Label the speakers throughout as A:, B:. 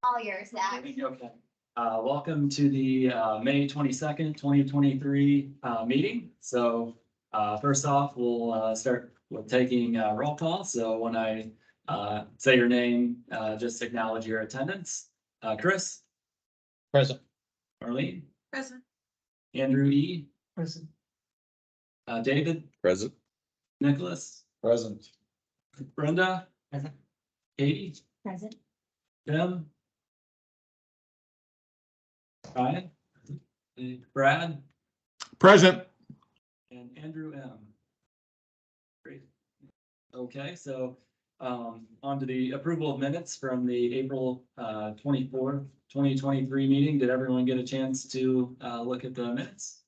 A: All yours, Zach.
B: Okay. Welcome to the May 22nd, 2023 meeting. So first off, we'll start with taking roll call. So when I say your name, just acknowledge your attendance. Chris?
C: Present.
B: Marlene?
A: Present.
B: Andrew E?
C: Present.
B: David?
D: Present.
B: Nicholas?
C: Present.
B: Brenda?
C: Present.
B: Katie?
A: Present.
B: Jim? Ryan? Brad?
D: Present.
B: And Andrew M. Great. Okay, so on to the approval of minutes from the April 24th, 2023 meeting. Did everyone get a chance to look at the minutes?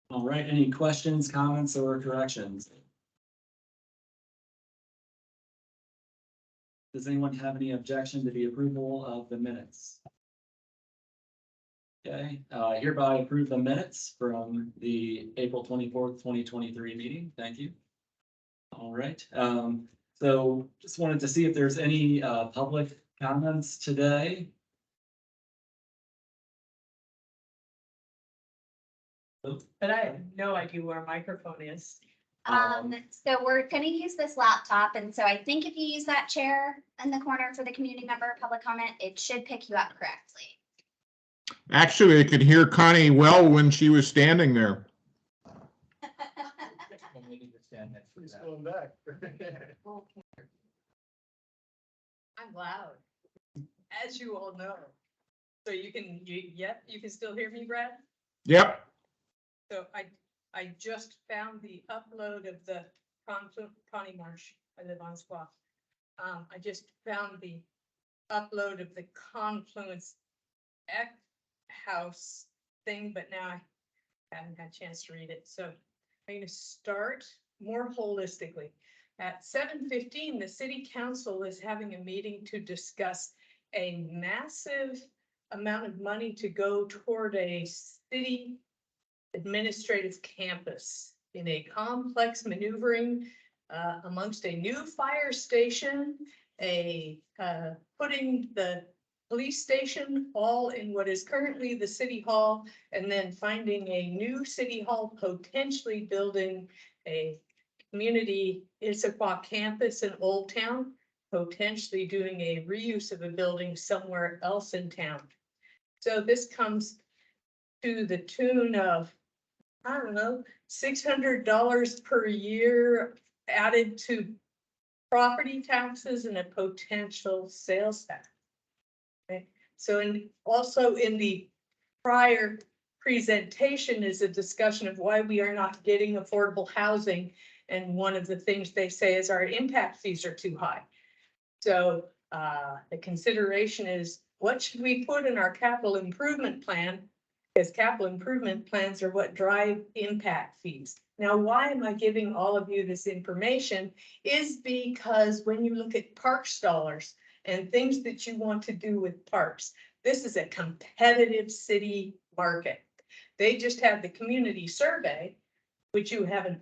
B: All right, any questions, comments, or corrections? Does anyone have any objection to the approval of the minutes? Okay, hereby approve the minutes from the April 24th, 2023 meeting. Thank you. All right, so just wanted to see if there's any public comments today.
E: But I have no idea where our microphone is.
A: So we're gonna use this laptop, and so I think if you use that chair in the corner for the community member public comment, it should pick you up correctly.
D: Actually, I could hear Connie well when she was standing there.
C: He's going back.
E: I'm loud, as you all know. So you can still hear me, Brad?
D: Yep.
E: So I just found the upload of the Connie Marsh. I live on Issaquah. I just found the upload of the Confluence House thing, but now I haven't had a chance to read it. So I'm going to start more holistically. At 7:15, the city council is having a meeting to discuss a massive amount of money to go toward a city administrative campus in a complex maneuvering amongst a new fire station, putting the police station all in what is currently the city hall, and then finding a new city hall, potentially building a community Issaquah campus in Old Town, potentially doing a reuse of a building somewhere else in town. So this comes to the tune of, I don't know, $600 per year added to property taxes and a potential sales tax. Okay. So also in the prior presentation is a discussion of why we are not getting affordable housing. And one of the things they say is our impact fees are too high. So the consideration is, what should we put in our capital improvement plan? Because capital improvement plans are what drive impact fees. Now, why am I giving all of you this information? Is because when you look at parks dollars and things that you want to do with parks, this is a competitive city market. They just had the community survey, which you haven't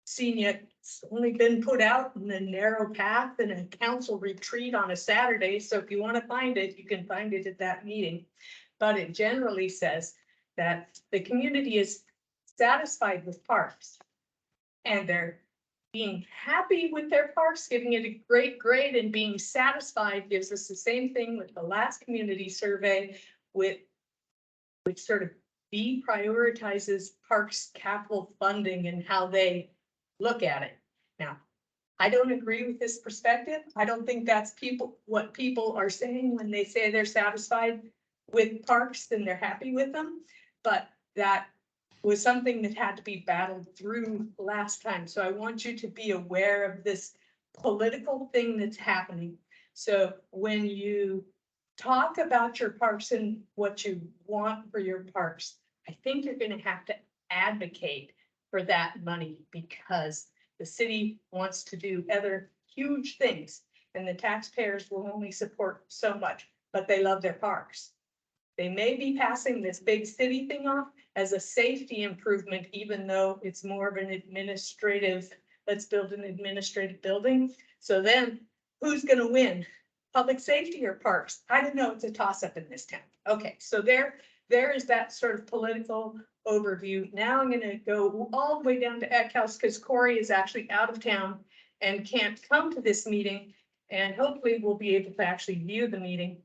E: seen yet. It's only been put out in a narrow path in a council retreat on a Saturday. So if you want to find it, you can find it at that meeting. But it generally says that the community is satisfied with parks and they're being happy with their parks, giving it a great grade, and being satisfied gives us the same thing with the last community survey, which sort of deprioritizes parks capital funding and how they look at it. Now, I don't agree with this perspective. I don't think that's what people are saying when they say they're satisfied with parks and they're happy with them, but that was something that had to be battled through last time. So I want you to be aware of this political thing that's happening. So when you talk about your parks and what you want for your parks, I think you're going to have to advocate for that money, because the city wants to do other huge things and the taxpayers will only support so much, but they love their parks. They may be passing this big city thing off as a safety improvement, even though it's more of an administrative, let's build an administrative building. So then who's going to win? public safety or parks? I don't know, it's a toss-up in this town. Okay, so there is that sort of political overview. Now I'm gonna go all the way down to Eckhouse because Corey is actually out of town and can't come to this meeting. And hopefully we'll be able to actually view the meeting.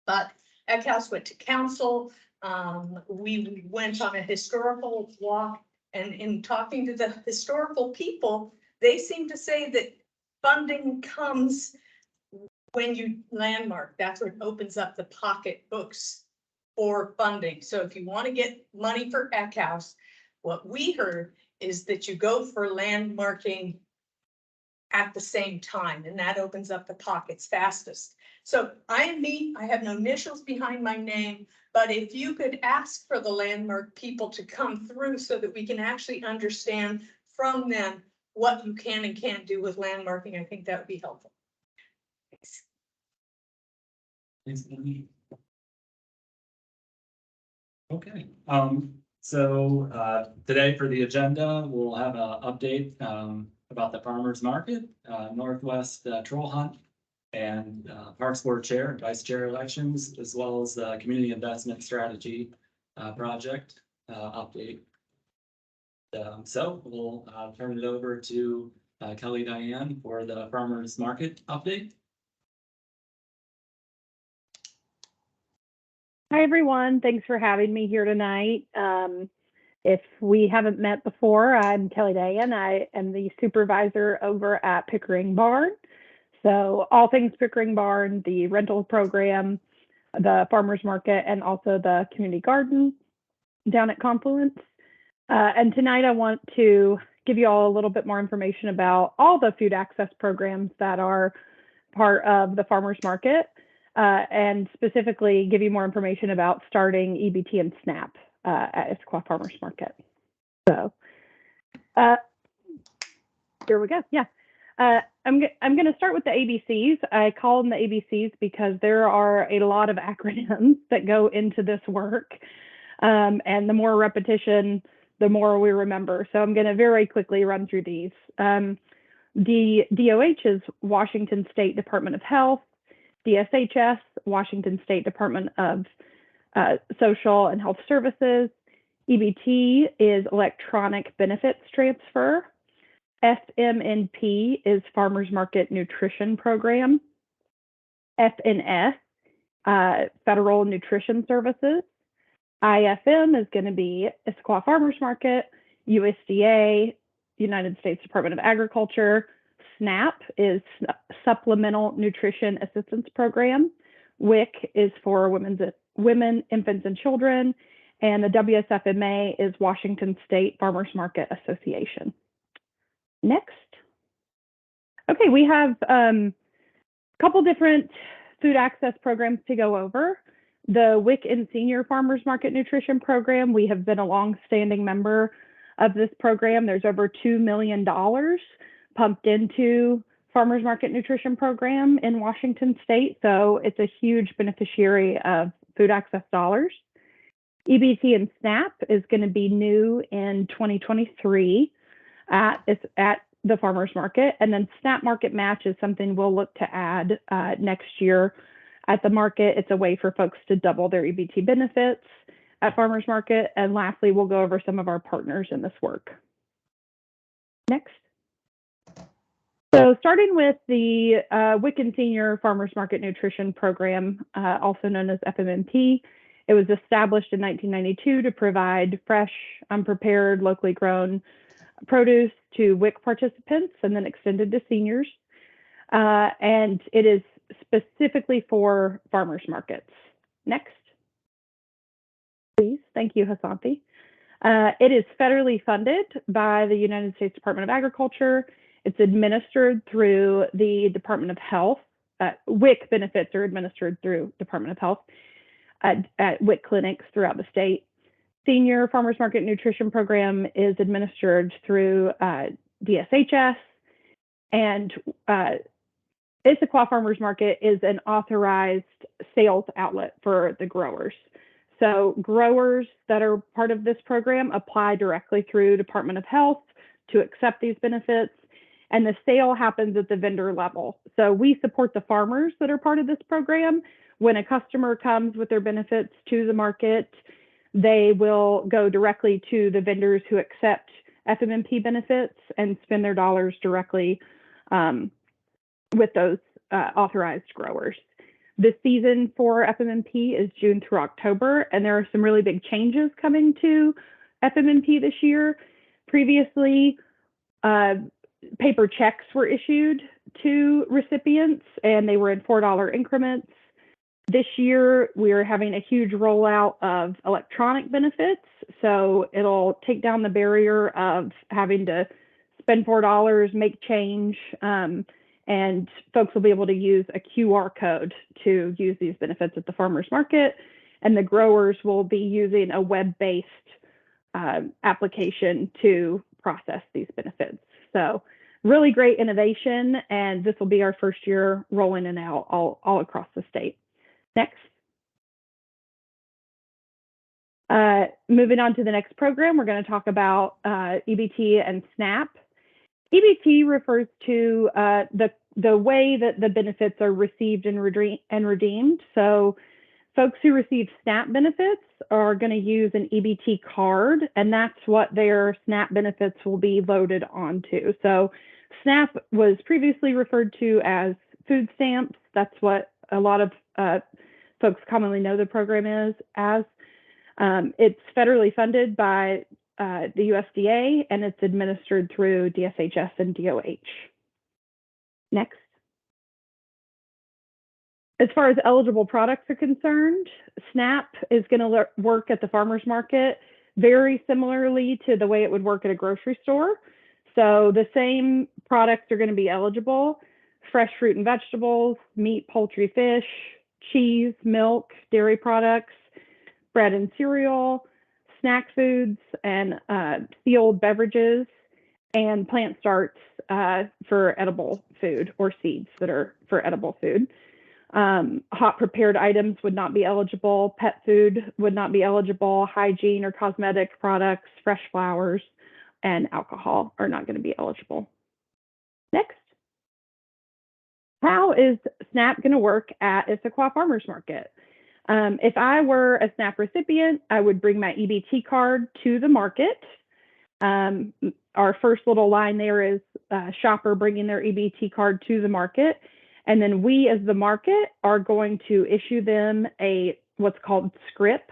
E: But Eckhouse went to council. We went on a historical walk, and in talking to the historical people, they seem to say that funding comes when you landmark. That's what opens up the pocketbooks for funding. So if you want to get money for Eckhouse, what we heard is that you go for landmarking at the same time, and that opens up the pockets fastest. So I am me, I have no initials behind my name, but if you could ask for the landmark people to come through so that we can actually understand from them what you can and can't do with landmarking, I think that would be helpful. Thanks.
B: Thanks, Amy. Okay, so today for the agenda, we'll have an update about the farmers market, Northwest Troll Hunt, and Parks Board Chair and Vice Chair elections, as well as the Community Investment Strategy project update. So we'll turn it over to Kelly Diane for the farmers market update.
F: Hi, everyone. Thanks for having me here tonight. If we haven't met before, I'm Kelly Dayan. I am the supervisor over at Pickering Barn. So all things Pickering Barn, the rental program, the farmers market, and also the community garden down at Confluence. And tonight I want to give you all a little bit more information about all the food access programs that are part of the farmers market. And specifically give you more information about starting EBT and SNAP at Issaquah Farmers Market. So here we go. Yeah, I'm going to start with the ABCs. I call them the ABCs because there are a lot of acronyms that go into this work. And the more repetition, the more we remember. So I'm going to very quickly run through these. The DOH is Washington State Department of Health. DSHS, Washington State Department of Social and Health Services. EBT is Electronic Benefits Transfer. FMNP is Farmers Market Nutrition Program. FNS, Federal Nutrition Services. IFM is going to be Issaquah Farmers Market. USDA, United States Department of Agriculture. SNAP is Supplemental Nutrition Assistance Program. WIC is for women, infants, and children. And the WSFMA is Washington State Farmers Market Association. Next. Okay, we have a couple different food access programs to go over. The WIC and Senior Farmers Market Nutrition Program, we have been a long-standing member of this program. There's over $2 million pumped into Farmers Market Nutrition Program in Washington State. So it's a huge beneficiary of food access dollars. EBT and SNAP is going to be new in 2023 at the farmers market. And then SNAP Market Match is something we'll look to add next year at the market. It's a way for folks to double their EBT benefits at farmers market. And lastly, we'll go over some of our partners in this work. Next. So starting with the WIC and Senior Farmers Market Nutrition Program, also known as FMNP, it was established in 1992 to provide fresh, unprepared, locally grown produce to WIC participants and then extended to seniors. And it is specifically for farmers markets. Next. Please. Thank you, Hasanti. It is federally funded by the United States Department of Agriculture. It's administered through the Department of Health. WIC benefits are administered through Department of Health at WIC clinics throughout the state. Senior Farmers Market Nutrition Program is administered through DSHS. And Issaquah Farmers Market is an authorized sales outlet for the growers. So growers that are part of this program apply directly through Department of Health to accept these benefits. and the sale happens at the vendor level. So we support the farmers that are part of this program. When a customer comes with their benefits to the market, they will go directly to the vendors who accept FMMP benefits and spend their dollars directly with those authorized growers. The season for FMMP is June through October, and there are some really big changes coming to FMMP this year. Previously, paper checks were issued to recipients, and they were in $4 increments. This year, we're having a huge rollout of electronic benefits, so it'll take down the barrier of having to spend $4, make change, and folks will be able to use a QR code to use these benefits at the farmers market, and the growers will be using a web-based application to process these benefits. So really great innovation, and this will be our first year rolling it out all across the state. Next. Moving on to the next program, we're going to talk about EBT and SNAP. EBT refers to the way that the benefits are received and redeemed. So folks who receive SNAP benefits are going to use an EBT card, and that's what their SNAP benefits will be loaded onto. So SNAP was previously referred to as food stamps. That's what a lot of folks commonly know the program is as. It's federally funded by the USDA, and it's administered through DSHS and DOH. Next. As far as eligible products are concerned, SNAP is going to work at the farmers market very similarly to the way it would work at a grocery store. So the same products are going to be eligible: fresh fruit and vegetables, meat, poultry, fish, cheese, milk, dairy products, bread and cereal, snack foods, and sealed beverages, and plant starts for edible food, or seeds that are for edible food. Hot prepared items would not be eligible. Pet food would not be eligible. Hygiene or cosmetic products, fresh flowers, and alcohol are not going to be eligible. Next. How is SNAP going to work at Issaquah Farmers Market? If I were a SNAP recipient, I would bring my EBT card to the market. Our first little line there is a shopper bringing their EBT card to the market. And then we, as the market, are going to issue them what's called script.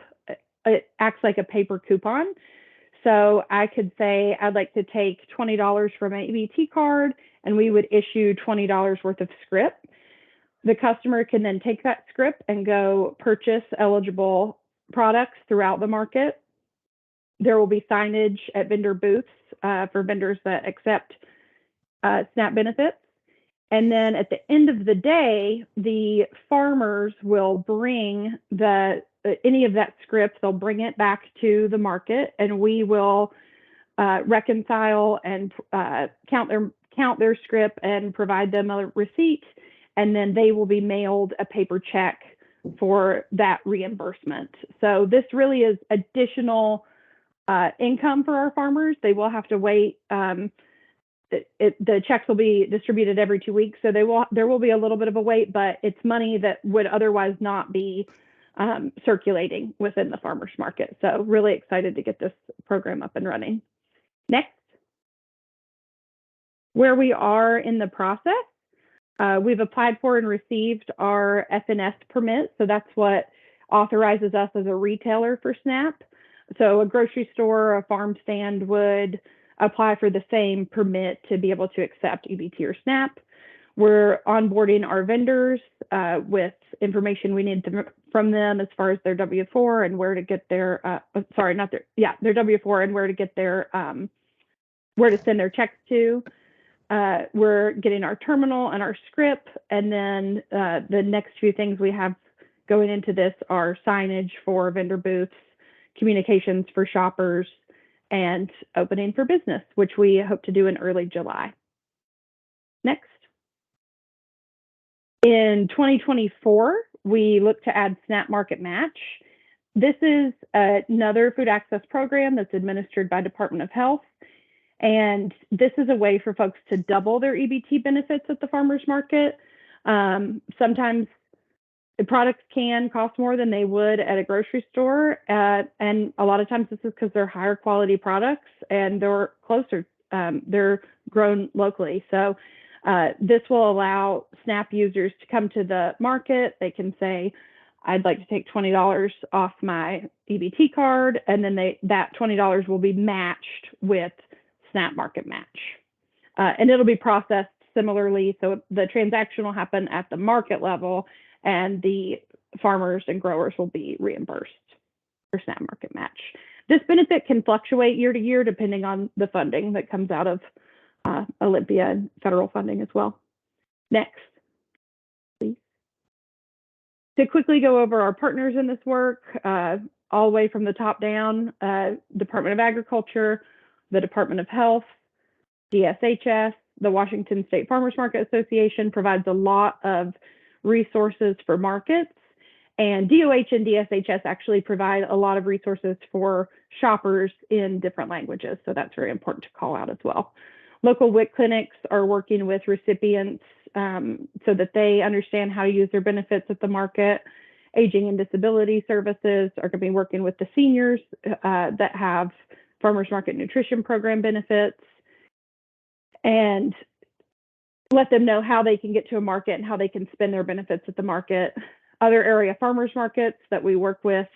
F: It acts like a paper coupon. So I could say, I'd like to take $20 for my EBT card, and we would issue $20 worth of script. The customer can then take that script and go purchase eligible products throughout the market. There will be signage at vendor booths for vendors that accept SNAP benefits. And then at the end of the day, the farmers will bring any of that script, they'll bring it back to the market, and we will reconcile and count their script and provide them a receipt. And then they will be mailed a paper check for that reimbursement. So this really is additional income for our farmers. They will have to wait. The checks will be distributed every 2 weeks, so there will be a little bit of a wait, but it's money that would otherwise not be circulating within the farmers market. So really excited to get this program up and running. Next. Where we are in the process, we've applied for and received our FNS permit. So that's what authorizes us as a retailer for SNAP. So a grocery store or a farm stand would apply for the same permit to be able to accept EBT or SNAP. We're onboarding our vendors with information we need from them as far as their W-4 and where to get their, their W-4 and where to get their, where to send their checks to. We're getting our terminal and our script, and then the next few things we have going into this are signage for vendor booths, communications for shoppers, and opening for business, which we hope to do in early July. Next. In 2024, we look to add SNAP Market Match. This is another food access program that's administered by Department of Health, And this is a way for folks to double their EBT benefits at the farmers market. Sometimes the products can cost more than they would at a grocery store. And a lot of times this is because they're higher quality products and they're closer, they're grown locally. So this will allow SNAP users to come to the market. They can say, I'd like to take $20 off my EBT card, and then that $20 will be matched with SNAP Market Match. And it'll be processed similarly. So the transaction will happen at the market level, and the farmers and growers will be reimbursed for SNAP Market Match. This benefit can fluctuate year to year depending on the funding that comes out of Olympia and federal funding as well. Next, please. To quickly go over our partners in this work, all the way from the top down, Department of Agriculture, the Department of Health, DSHS, the Washington State Farmers Market Association provides a lot of resources for markets, and DOH and DSHS actually provide a lot of resources for shoppers in different languages. So that's very important to call out as well. Local WIC clinics are working with recipients so that they understand how to use their benefits at the market. Aging and disability services are going to be working with the seniors that have farmers market nutrition program benefits, and let them know how they can get to a market and how they can spend their benefits at the market. Other area farmers markets that we work with,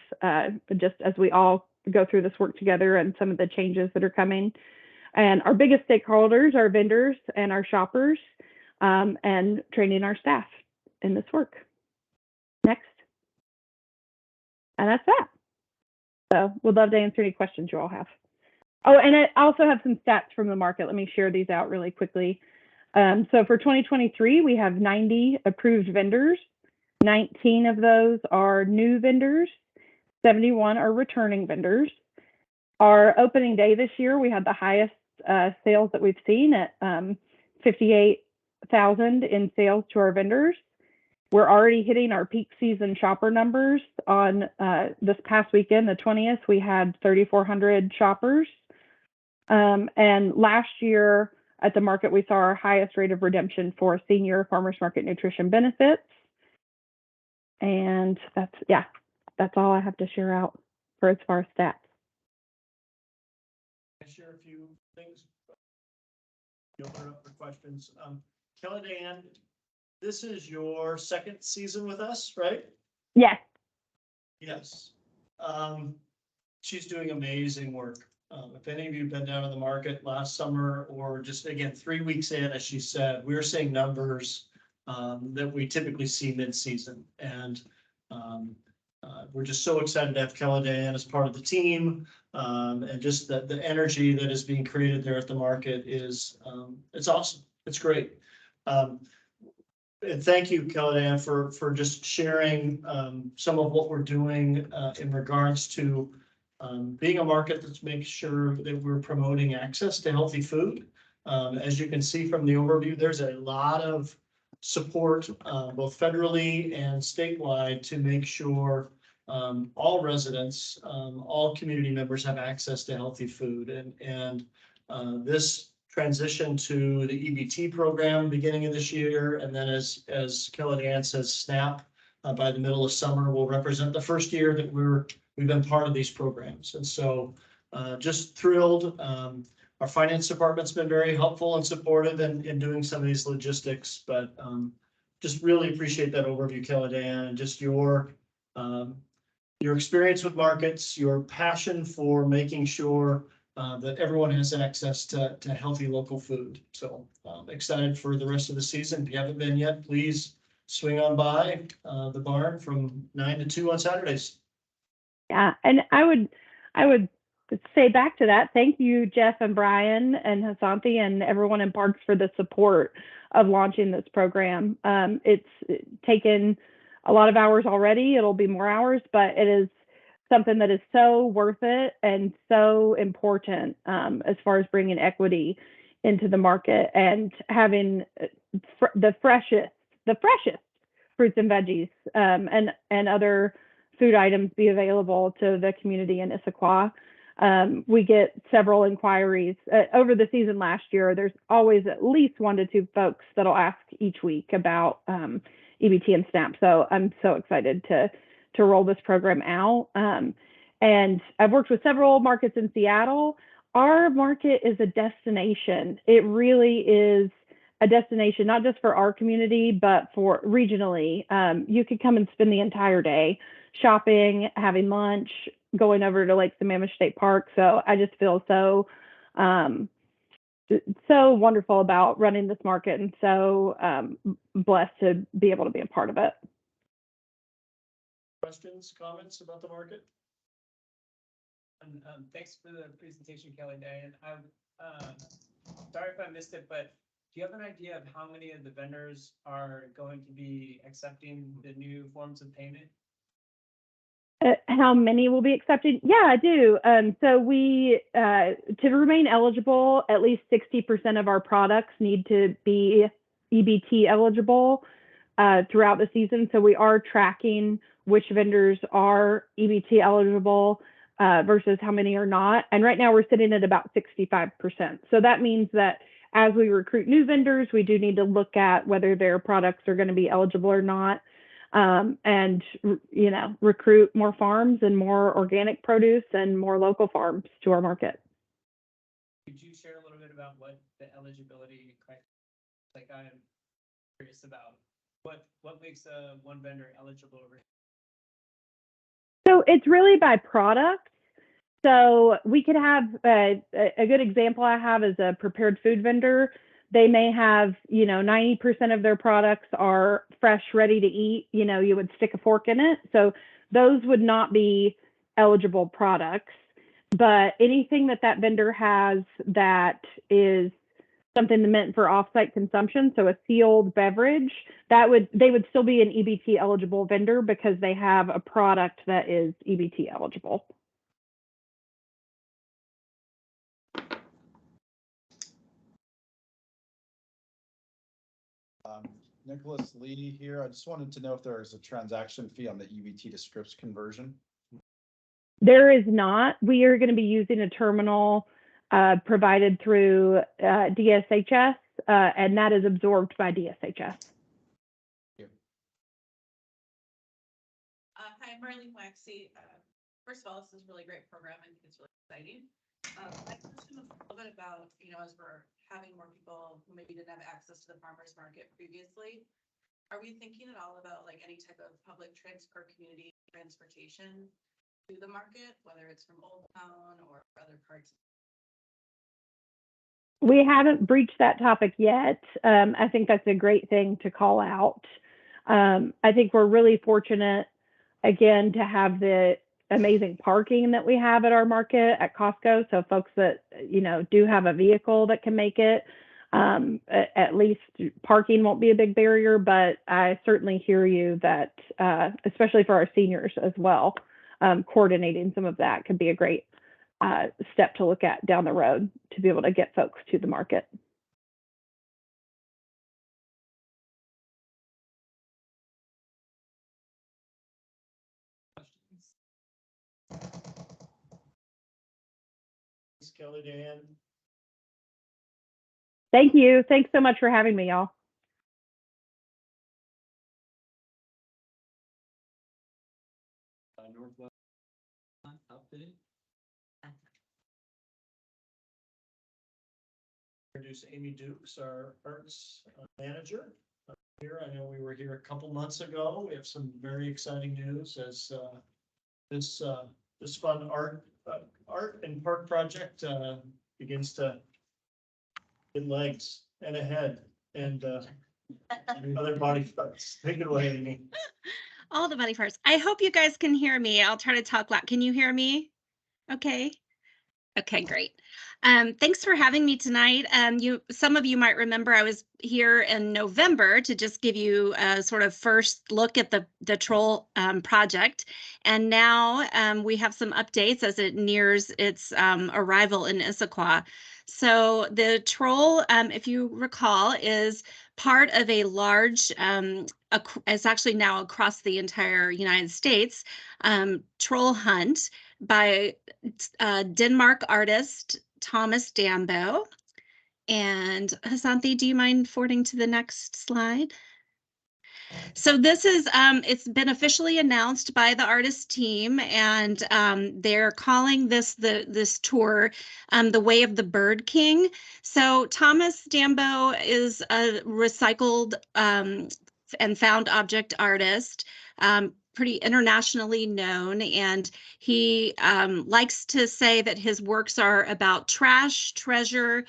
F: just as we all go through this work together and some of the changes that are coming. And our biggest stakeholders are vendors and our shoppers, and training our staff in this work. Next. And that's that. So we'd love to answer any questions you all have. Oh, and I also have some stats from the market. Let me share these out really quickly. So for 2023, we have 90 approved vendors. 19 of those are new vendors. 71 are returning vendors. Our opening day this year, we had the highest sales that we've seen at 58,000 in sales to our vendors. We're already hitting our peak season shopper numbers. On this past weekend, the 20th, we had 3,400 shoppers. And last year at the market, we saw our highest rate of redemption for senior farmers market nutrition benefits. And that's all I have to share out for as far as stats.
C: I share a few things. You'll open up for questions. Kelly Diane, this is your second season with us, right?
F: Yes.
C: Yes. She's doing amazing work. If any of you have been down in the market last summer, or just again, 3 weeks in, as she said, we're seeing numbers that we typically see mid-season. And we're just so excited to have Kelly Diane as part of the team. And just the energy that is being created there at the market is, it's awesome. It's great. And thank you, Kelly Diane, for just sharing some of what we're doing in regards to being a market that's making sure that we're promoting access to healthy food. As you can see from the overview, there's a lot of support both federally and statewide to make sure all residents, all community members have access to healthy food. And this transition to the EBT program beginning of this year, and then as Kelly Diane says, SNAP by the middle of summer will represent the first year that we've been part of these programs. And so just thrilled. Our finance department's been very helpful and supportive in doing some of these logistics, but just really appreciate that overview, Kelly Diane, and just your experience with markets, your passion for making sure that everyone has access to healthy local food. So excited for the rest of the season. If you haven't been yet, please swing on by the barn from 9 to 2 on Saturdays.
F: Yeah, and I would say back to that, thank you, Jeff and Brian and Hasanthi and everyone in Parks for the support of launching this program. It's taken a lot of hours already. It'll be more hours, but it is something that is so worth it and so important as far as bringing equity into the market and having the freshest fruits and veggies and other food items be available to the community in Issaquah. We get several inquiries over the season last year. There's always at least 1 to 2 folks that'll ask each week about EBT and SNAP. So I'm so excited to roll this program out. And I've worked with several markets in Seattle. Our market is a destination. It really is a destination, not just for our community, but for regionally. You could come and spend the entire day shopping, having lunch, going over to Lake Sammamish State Park. So I just feel so wonderful about running this market, and so blessed to be able to be a part of it.
C: Questions, comments about the market?
G: And thanks for the presentation, Kelly Day. And I'm sorry if I missed it, but do you have an idea of how many of the vendors are going to be accepting the new forms of payment?
F: How many will be accepted? Yeah, I do. So we, to remain eligible, at least 60% of our products need to be EBT eligible throughout the season. So we are tracking which vendors are EBT eligible versus how many are not. And right now we're sitting at about 65%. So that means that as we recruit new vendors, we do need to look at whether their products are going to be eligible or not. And, you know, recruit more farms and more organic produce and more local farms to our market.
G: Could you share a little bit about what the eligibility criteria, like I'm curious about what makes one vendor eligible?
F: So it's really by product. So we could have a good example I have is a prepared food vendor. They may have, you know, 90% of their products are fresh, ready to eat. You know, you would stick a fork in it. So those would not be eligible products. But anything that vendor has that is something meant for offsite consumption, so a sealed beverage, they would still be an EBT eligible vendor because they have a product that is EBT eligible.
H: Nicholas Lee here. I just wanted to know if there is a transaction fee on the EBT to scripts conversion.
F: There is not. We are going to be using a terminal provided through DSHS, and that is absorbed by DSHS.
I: Hi, I'm Marlene Waxy. First of all, this is a really great program. I think it's really exciting. My question was a little bit about, you know, as we're having more people who maybe didn't have access to the farmers market previously, are we thinking at all about like any type of public transport, community transportation to the market, whether it's from Old Town or other parts?
F: We haven't breached that topic yet. I think that's a great thing to call out. I think we're really fortunate, again, to have the amazing parking that we have at our market at Costco. So folks that, you know, do have a vehicle that can make it, at least parking won't be a big barrier, but I certainly hear you that, especially for our seniors as well, coordinating some of that could be a great step to look at down the road to be able to get folks to the market.
C: Thanks, Kelly Dan.
F: Thank you. Thanks so much for having me, y'all.
B: Northwest update.
C: Introduce Amy Dukes, our arts manager. Here, I know we were here a couple months ago. We have some very exciting news as this fun art and park project begins to get legs and a head and other body parts. Take it away, Amy.
J: All the body parts. I hope you guys can hear me. I'll try to talk loud. Can you hear me? Okay. Okay, great. Thanks for having me tonight. Some of you might remember I was here in November to just give you a sort of first look at the Troll project. And now we have some updates as it nears its arrival in Issaquah. So the Troll, if you recall, is part of a large, it's actually now across the entire United States, troll hunt by Denmark artist Thomas Dambo. And Hasanthi, do you mind forwarding to the next slide? So this is, it's been officially announced by the artist team, and they're calling this this tour The Way of the Bird King. So Thomas Dambo is a recycled and found object artist, pretty internationally known, and he likes to say that his works are about trash, treasure,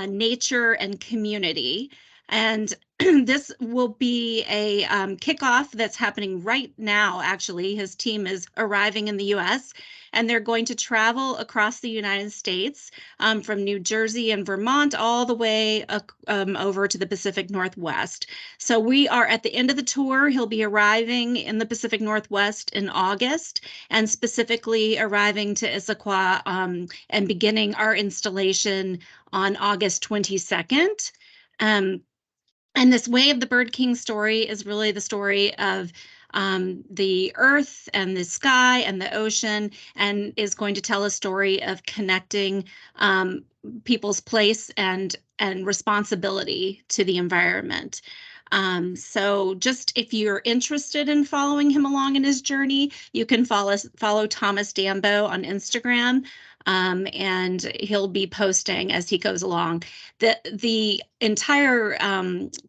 J: nature, and community. And this will be a kickoff that's happening right now, actually. His team is arriving in the US, and they're going to travel across the United States from New Jersey and Vermont all the way over to the Pacific Northwest. So we are at the end of the tour. He'll be arriving in the Pacific Northwest in August, and specifically arriving to Issaquah and beginning our installation on August 22nd. And this Way of the Bird King story is really the story of the earth and the sky and the ocean, and is going to tell a story of connecting people's place and responsibility to the environment. So just if you're interested in following him along in his journey, you can follow Thomas Dambo on Instagram. And he'll be posting as he goes along. The entire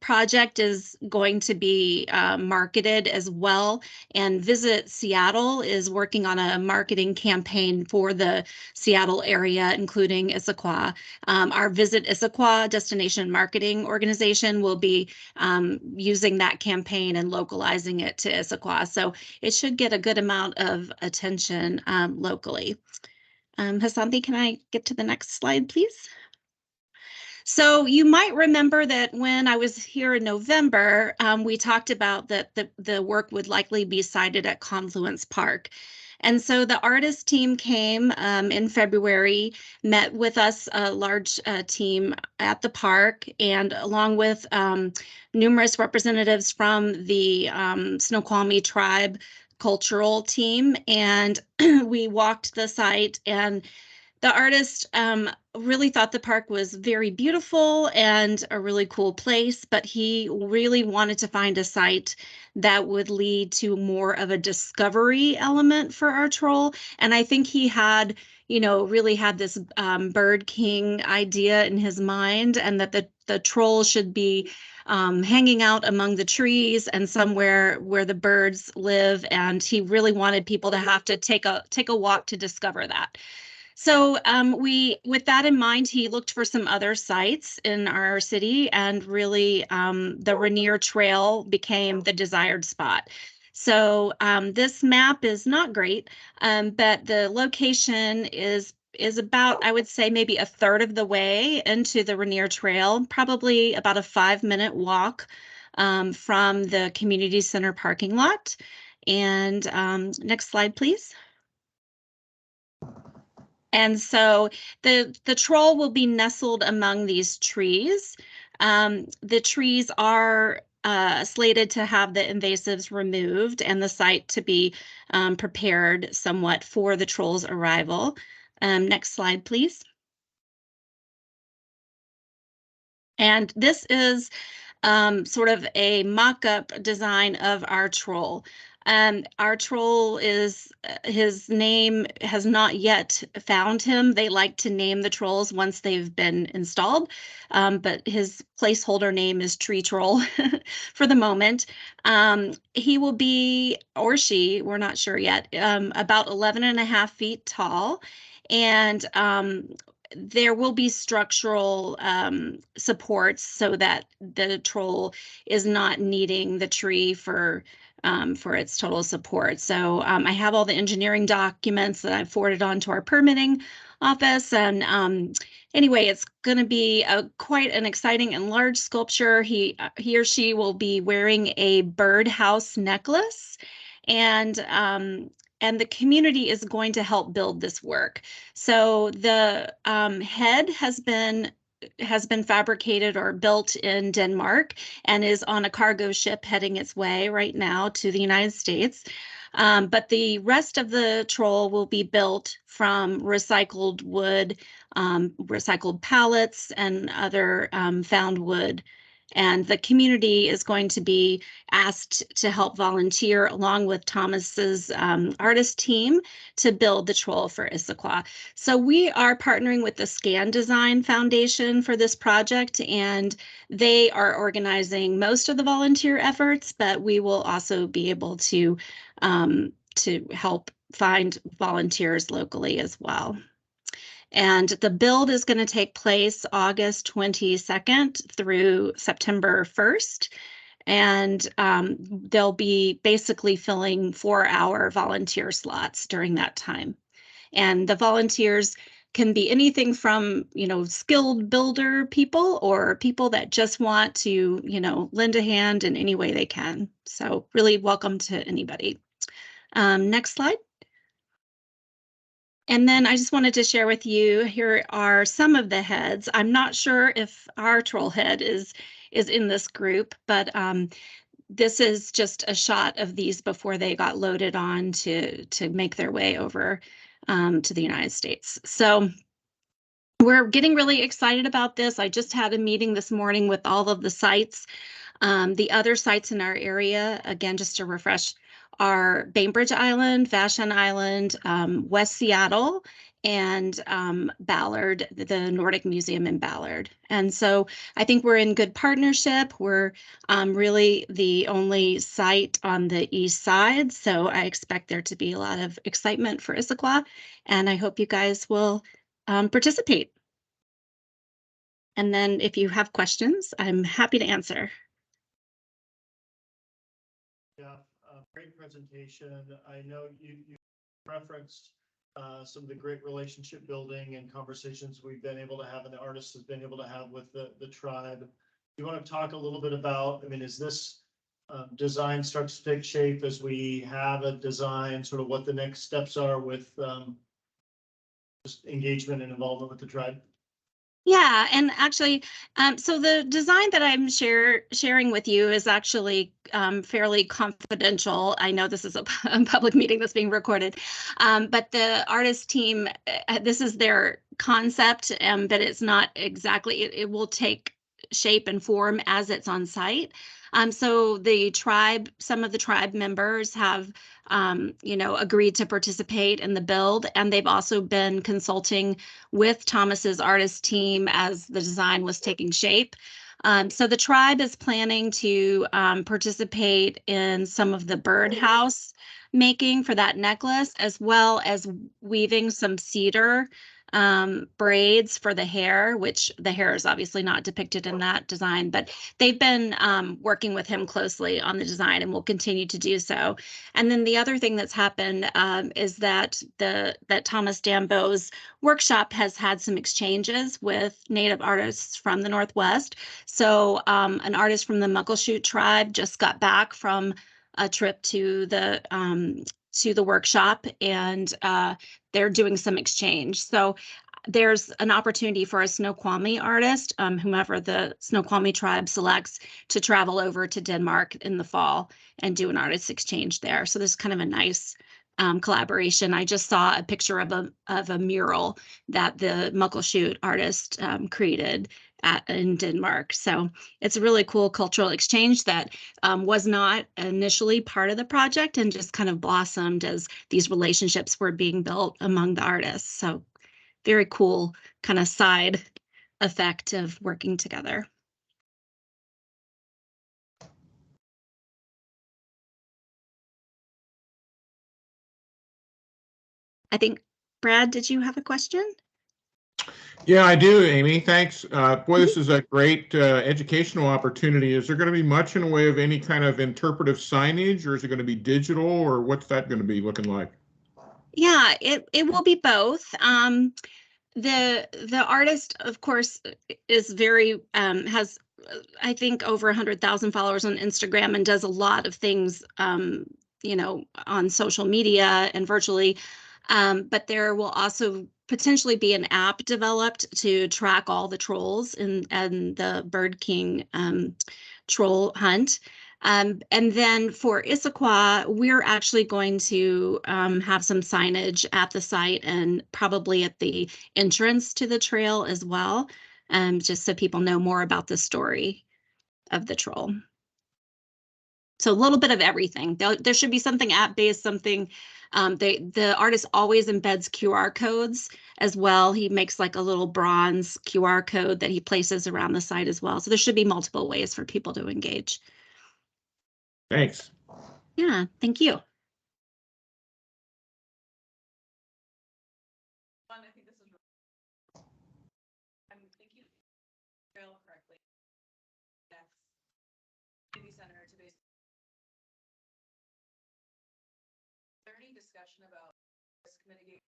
J: project is going to be marketed as well, and Visit Seattle is working on a marketing campaign for the Seattle area, including Issaquah. Our Visit Issaquah destination marketing organization will be using that campaign and localizing it to Issaquah. So it should get a good amount of attention locally. Hasanthi, can I get to the next slide, please? So you might remember that when I was here in November, we talked about that the work would likely be sited at Confluence Park. And so the artist team came in February, met with us, a large team at the park, and along with numerous representatives from the Snoqualmie tribe cultural team, and we walked the site, and the artist really thought the park was very beautiful and a really cool place, but he really wanted to find a site that would lead to more of a discovery element for our troll. And I think he had, really had this Bird King idea in his mind, and that the troll should be hanging out among the trees and somewhere where the birds live. And he really wanted people to have to take a walk to discover that. So with that in mind, he looked for some other sites in our city, and really the Rainier Trail became the desired spot. So this map is not great, but the location is about, I would say, maybe a third of the way into the Rainier Trail, probably about a 5-minute walk from the community center parking lot. And next slide, please. And so the troll will be nestled among these trees. The trees are slated to have the invasives removed, and the site to be prepared somewhat for the troll's arrival. Next slide, please. And this is sort of a mock-up design of our troll. Our troll his name has not yet found him. They like to name the trolls once they've been installed, but his placeholder name is Tree Troll for the moment. He will be, or she, we're not sure yet, about 11.5 feet tall, and there will be structural supports so that the troll is not needing the tree for its total support. So I have all the engineering documents that I've forwarded on to our permitting office. And anyway, it's going to be quite an exciting and large sculpture. He or she will be wearing a birdhouse necklace, and the community is going to help build this work. So the head has been has been fabricated or built in Denmark and is on a cargo ship heading its way right now to the United States. But the rest of the troll will be built from recycled wood, recycled pallets, and other found wood. And the community is going to be asked to help volunteer along with Thomas's artist team to build the troll for Issaquah. So we are partnering with the Scan Design Foundation for this project, and they are organizing most of the volunteer efforts, but we will also be able to help find volunteers locally as well. And the build is going to take place August 22nd through September 1st. And they'll be basically filling 4-hour volunteer slots during that time. And the volunteers can be anything from, skilled builder people or people that just want to, lend a hand in any way they can. So really welcome to anybody. Next slide. And then I just wanted to share with you, here are some of the heads. I'm not sure if our troll head is in this group, but this is just a shot of these before they got loaded on to make their way over to the United States. So we're getting really excited about this. I just had a meeting this morning with all of the sites. The other sites in our area, again, just to refresh, are Bainbridge Island, Vashon Island, West Seattle, and Ballard, the Nordic Museum in Ballard. And so I think we're in good partnership. We're really the only site on the east side. So I expect there to be a lot of excitement for Issaquah, and I hope you guys will participate. And then if you have questions, I'm happy to answer.
C: Yeah, great presentation. I know you referenced some of the great relationship building and conversations we've been able to have and the artist has been able to have with the tribe. You want to talk a little bit about, is this design starts to take shape as we have a design, sort of what the next steps are with just engagement and involvement with the tribe?
J: Yeah, and actually, so the design that I'm sharing with you is actually fairly confidential. I know this is a public meeting that's being recorded, but the artist team, this is their concept, but it's not exactly, it will take shape and form as it's on site. So the tribe, some of the tribe members have agreed to participate in the build, and they've also been consulting with Thomas's artist team as the design was taking shape. So the tribe is planning to participate in some of the birdhouse making for that necklace, as well as weaving some cedar braids for the hair, which the hair is obviously not depicted in that design, but they've been working with him closely on the design and will continue to do so. And then the other thing that's happened is that Thomas Dambo's workshop has had some exchanges with Native artists from the Northwest. So an artist from the Muckleshoot tribe just got back from a trip to the workshop, and they're doing some exchange. So there's an opportunity for a Snoqualmie artist, whomever the Snoqualmie tribe selects, to travel over to Denmark in the fall and do an artist exchange there. So there's kind of a nice collaboration. I just saw a picture of a mural that the Muckleshoot artist created in Denmark. So it's a really cool cultural exchange that was not initially part of the project and just kind of blossomed as these relationships were being built among the artists. So very cool kind of side effect of working together. I think, Brad, did you have a question?
D: Yeah, I do, Amy. Thanks. Boy, this is a great educational opportunity. Is there going to be much in the way of any kind of interpretive signage, or is it going to be digital, or what's that going to be looking like?
J: Yeah, it will be both. The artist, of course, is very has I think over 100,000 followers on Instagram and does a lot of things on social media and virtually. But there will also potentially be an app developed to track all the trolls and the Bird King troll hunt. And then for Issaquah, we're actually going to have some signage at the site and probably at the entrance to the trail as well, just so people know more about the story of the troll. So a little bit of everything. There should be something app-based, something, the artist always embeds QR codes as well. He makes like a little bronze QR code that he places around the site as well. So there should be multiple ways for people to engage.
D: Thanks.
J: Yeah, thank you.
I: One, I think this is really, I'm thinking trail correctly. Next, city center to base. Is there any discussion about risk mitigation?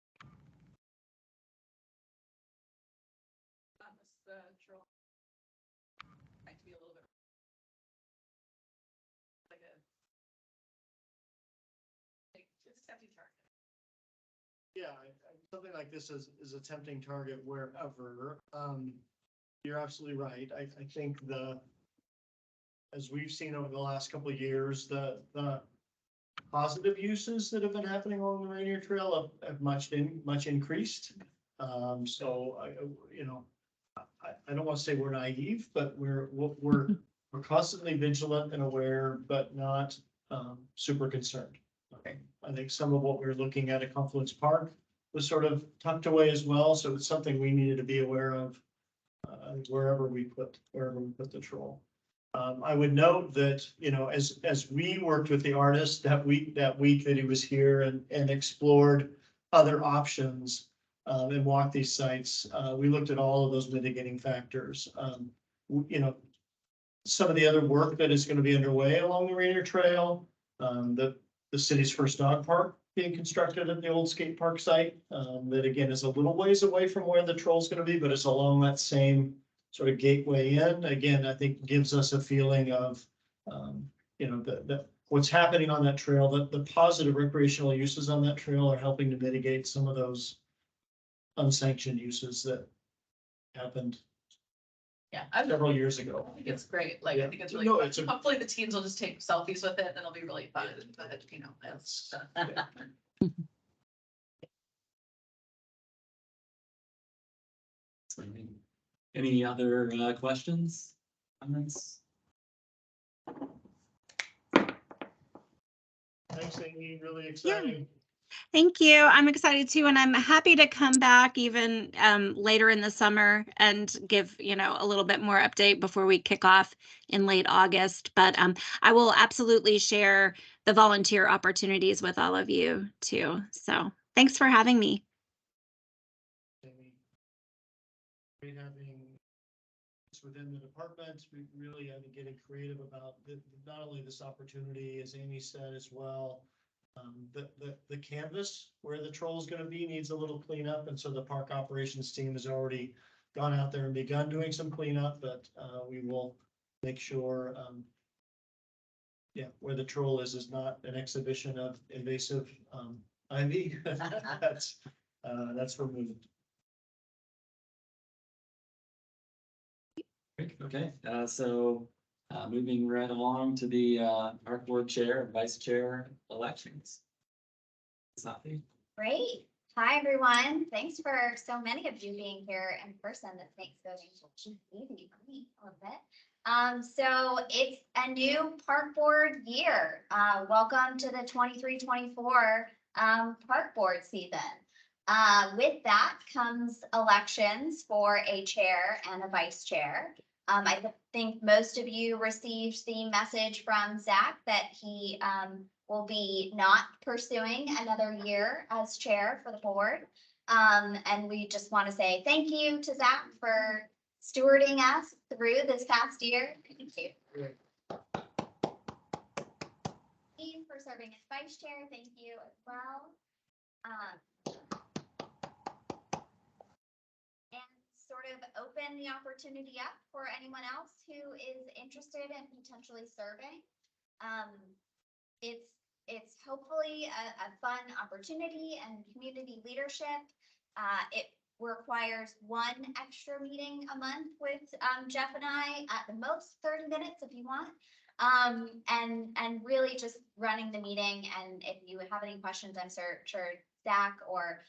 I: On this, trail. Might be a little bit. Like a. Like, it's a tempting target.
C: Yeah, something like this is a tempting target wherever. You're absolutely right. I think as we've seen over the last couple of years, the positive uses that have been happening along the Rainier Trail have much increased. So I don't want to say we're naive, but we're constantly vigilant and aware, but not super concerned. Okay, I think some of what we were looking at Confluence Park was sort of tucked away as well, so it's something we needed to be aware of wherever we put the troll. I would note that, as we worked with the artist that week that he was here and explored other options and walked these sites, we looked at all of those mitigating factors. Some of the other work that is going to be underway along the Rainier Trail, the city's first dog park being constructed at the old skate park site, that again is a little ways away from where the troll's going to be, but it's along that same sort of gateway in. Again, I think gives us a feeling of, what's happening on that trail, the positive recreational uses on that trail are helping to mitigate some of those unsanctioned uses that happened
I: Yeah,
C: several years ago.
I: I think it's great. Like,
C: Yeah.
I: I think it's really
C: No,
I: fun. Hopefully the teens will just take selfies with it and it'll be really fun. But, that's.
B: Any other questions, comments?
C: Thanks, Amy, really exciting.
J: Thank you. I'm excited too, and I'm happy to come back even later in the summer and give a little bit more update before we kick off in late August. But I will absolutely share the volunteer opportunities with all of you too. So thanks for having me.
C: Amy. Great having us within the department. We really, I think, getting creative about not only this opportunity, as Amy said as well. The canvas where the troll is going to be needs a little cleanup, and so the park operations team has already gone out there and begun doing some cleanup, but we will make sure where the troll is not an exhibition of invasive ivy. That's removed.
B: Okay, so moving right along to the park board chair and vice chair elections. Safi.
A: Great. Hi, everyone. Thanks for so many of you being here in person. This makes voting easy for me a little bit. So it's a new park board year. Welcome to the 23-24 park board season. With that comes elections for a chair and a vice chair. I think most of you received the message from Zach that he will be not pursuing another year as chair for the board. And we just want to say thank you to Zach for stewarding us through this past year. Thank you. Steve for serving as vice chair. Thank you as well. And sort of open the opportunity up for anyone else who is interested in potentially serving. It's hopefully a fun opportunity and community leadership It requires one extra meeting a month with Jeff and I, at the most 30 minutes if you want. And really just running the meeting, and if you have any questions, I'm sure Zach or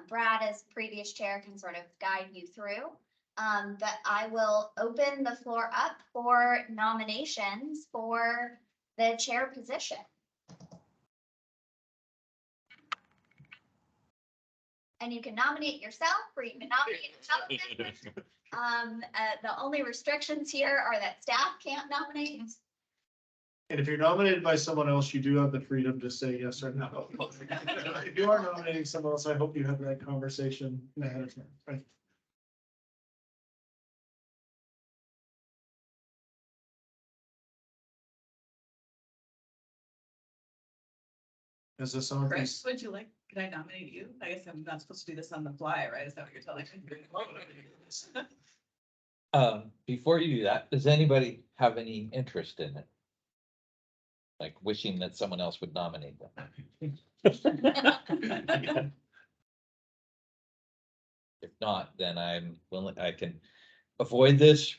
A: Brad as previous chair can sort of guide you through. But I will open the floor up for nominations for the chair position. And you can nominate yourself, or you can nominate yourself. The only restrictions here are that staff can't nominate.
C: And if you're nominated by someone else, you do have the freedom to say yes or no. If you are nominating someone else, I hope you have that conversation ahead of time. Right? Is this on?
I: Chris, would you like, can I nominate you? I guess I'm not supposed to do this on the fly, right? Is that what you're telling me?
K: Before you do that, does anybody have any interest in it? Like wishing that someone else would nominate them? If not, then I'm willing, I can avoid this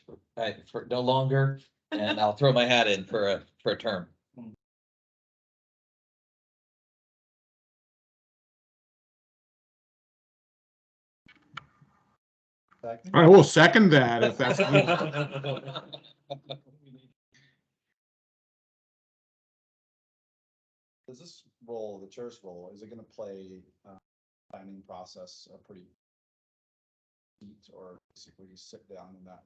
K: for no longer, and I'll throw my hat in for a term.
D: I will second that if that's.
H: Does this role, the chair's role, is it gonna play planning process a pretty neat, or basically sit down in that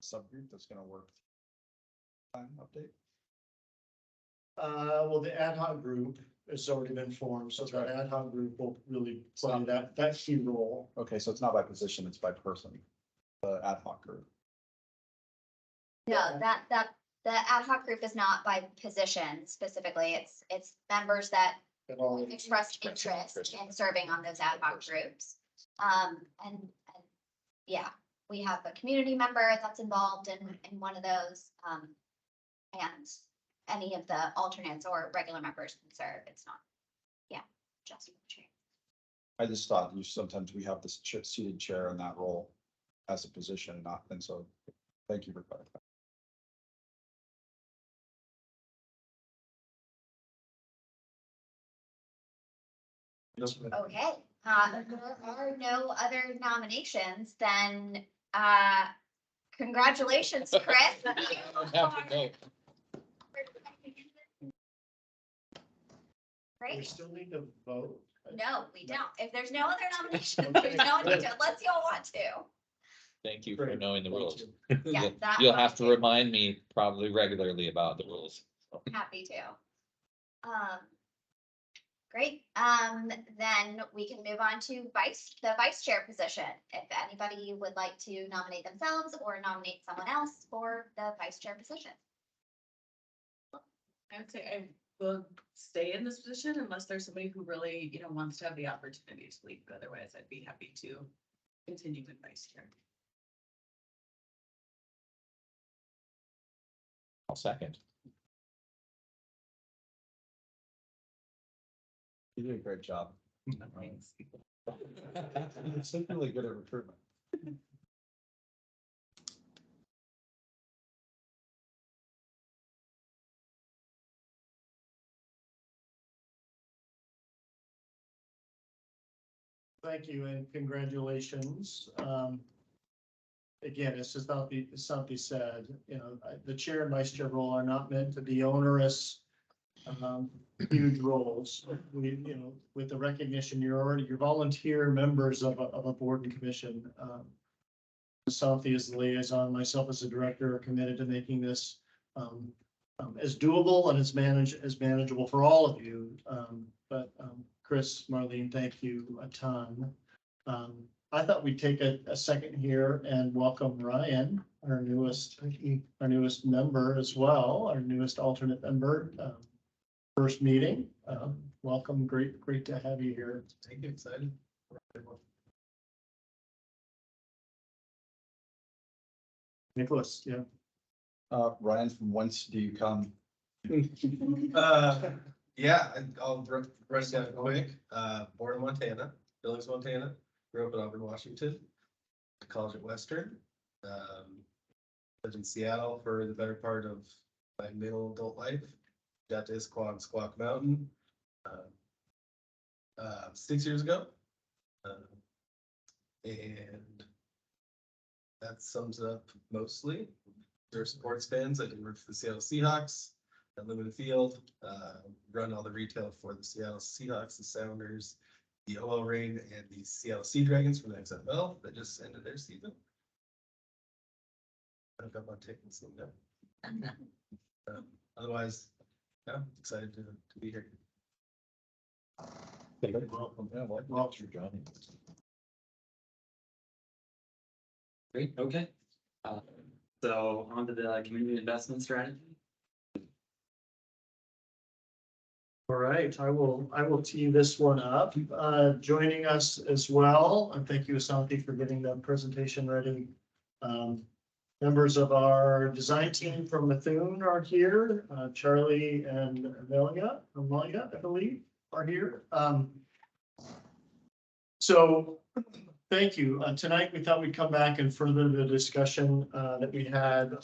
H: subgroup that's gonna work time update?
C: Well, the ad hoc group has already been formed, so that ad hoc group will really play that key role.
H: Okay, so it's not by position, it's by person, the ad hoc group.
A: No, the ad hoc group is not by position specifically. It's members that expressed interest in serving on those ad hoc groups. And yeah, we have a community member that's involved in one of those. And any of the alternates or regular members can serve. It's not, just the chair.
H: I just thought sometimes we have this seated chair in that role as a position, and so thank you for clarifying.
A: Okay, there are no other nominations, then, congratulations, Chris.
C: We
A: Great.
C: still need to vote.
A: No, we don't. If there's no other nominations, there's no need to, unless you all want to.
K: Thank you for
C: Great.
K: knowing the
C: Thank
K: rules.
C: you.
A: Yeah, that
K: You'll
A: one
K: have to
A: too.
K: remind me probably regularly about the rules.
A: Happy to. Great, then we can move on to the vice chair position. If anybody would like to nominate themselves or nominate someone else for the vice chair position.
I: I would say I will stay in this position unless there's somebody who really, wants to have the opportunity to leave. But otherwise, I'd be happy to continue with vice chair.
K: I'll second.
H: You did a great job.
I: Thanks.
H: It's really good at recruitment.
C: Thank you and congratulations. Again, it's just not be said, the chair and vice chair role are not meant to be onerous, huge roles. We, with the recognition, you're volunteer members of a board and commission. Southie as the liaison, myself as the director are committed to making this as doable and as manageable for all of you. But Chris, Marlene, thank you a ton. I thought we'd take a second here and welcome Ryan, our newest member as well, our newest alternate member. First meeting. Welcome. Great to have you here.
G: Thank you, excited.
C: Nicholas, yeah.
H: Ryan, from whence do you come?
L: Yeah, I'll break down quick. Born in Montana, Billings, Montana. Grew up in Auburn, Washington. College at Western. Lived in Seattle for the better part of my middle adult life. Got to Issaquah and Squawk Mountain 6 years ago. And that sums it up mostly. They're sports fans. I do work for the Seattle Seahawks at Lumen Field. Run all the retail for the Seattle Seahawks, the Sounders, the OL Reign, and the Seattle Sea Dragons from the XFL that just ended their season. I've got my tickets in there. Otherwise, yeah, excited to be here.
K: Welcome. Yeah, welcome for joining us.
B: Great, okay. So on to the community investment strategy.
C: All right, I will tee this one up. Joining us as well, and thank you, Asante, for getting the presentation ready. Members of our design team from Methuen are here. Charlie and Amelia, I believe, are here. So thank you. Tonight, we thought we'd come back and further the discussion that we had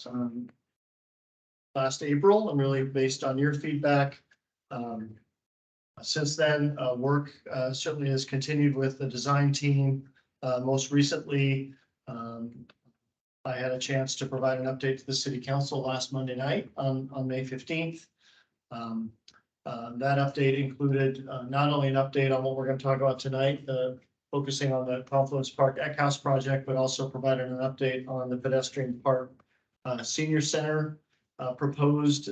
C: last April, and really based on your feedback. Since then, work certainly has continued with the design team. Most recently, I had a chance to provide an update to the city council last Monday night on May 15th. That update included not only an update on what we're going to talk about tonight, focusing on the Confluence Park Eckhouse project, but also provided an update on the pedestrian park senior center proposed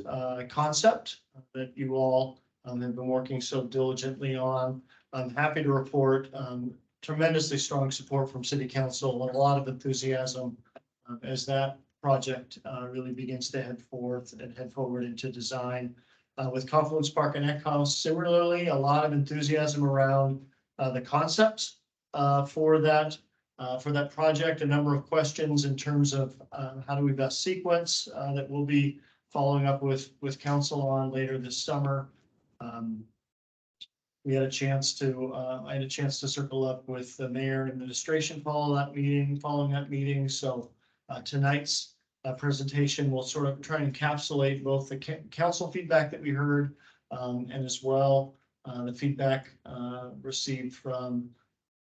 C: concept that you all have been working so diligently on. I'm happy to report tremendously strong support from city council and a lot of enthusiasm as that project really begins to head forward into design. With Confluence Park and Eckhouse, similarly, a lot of enthusiasm around the concept for that project. A number of questions in terms of how do we best sequence that we'll be following up with council on later this summer. We had a chance to I had a chance to circle up with the mayor and administration following that meeting. So tonight's presentation will sort of try and encapsulate both the council feedback that we heard and as well the feedback received from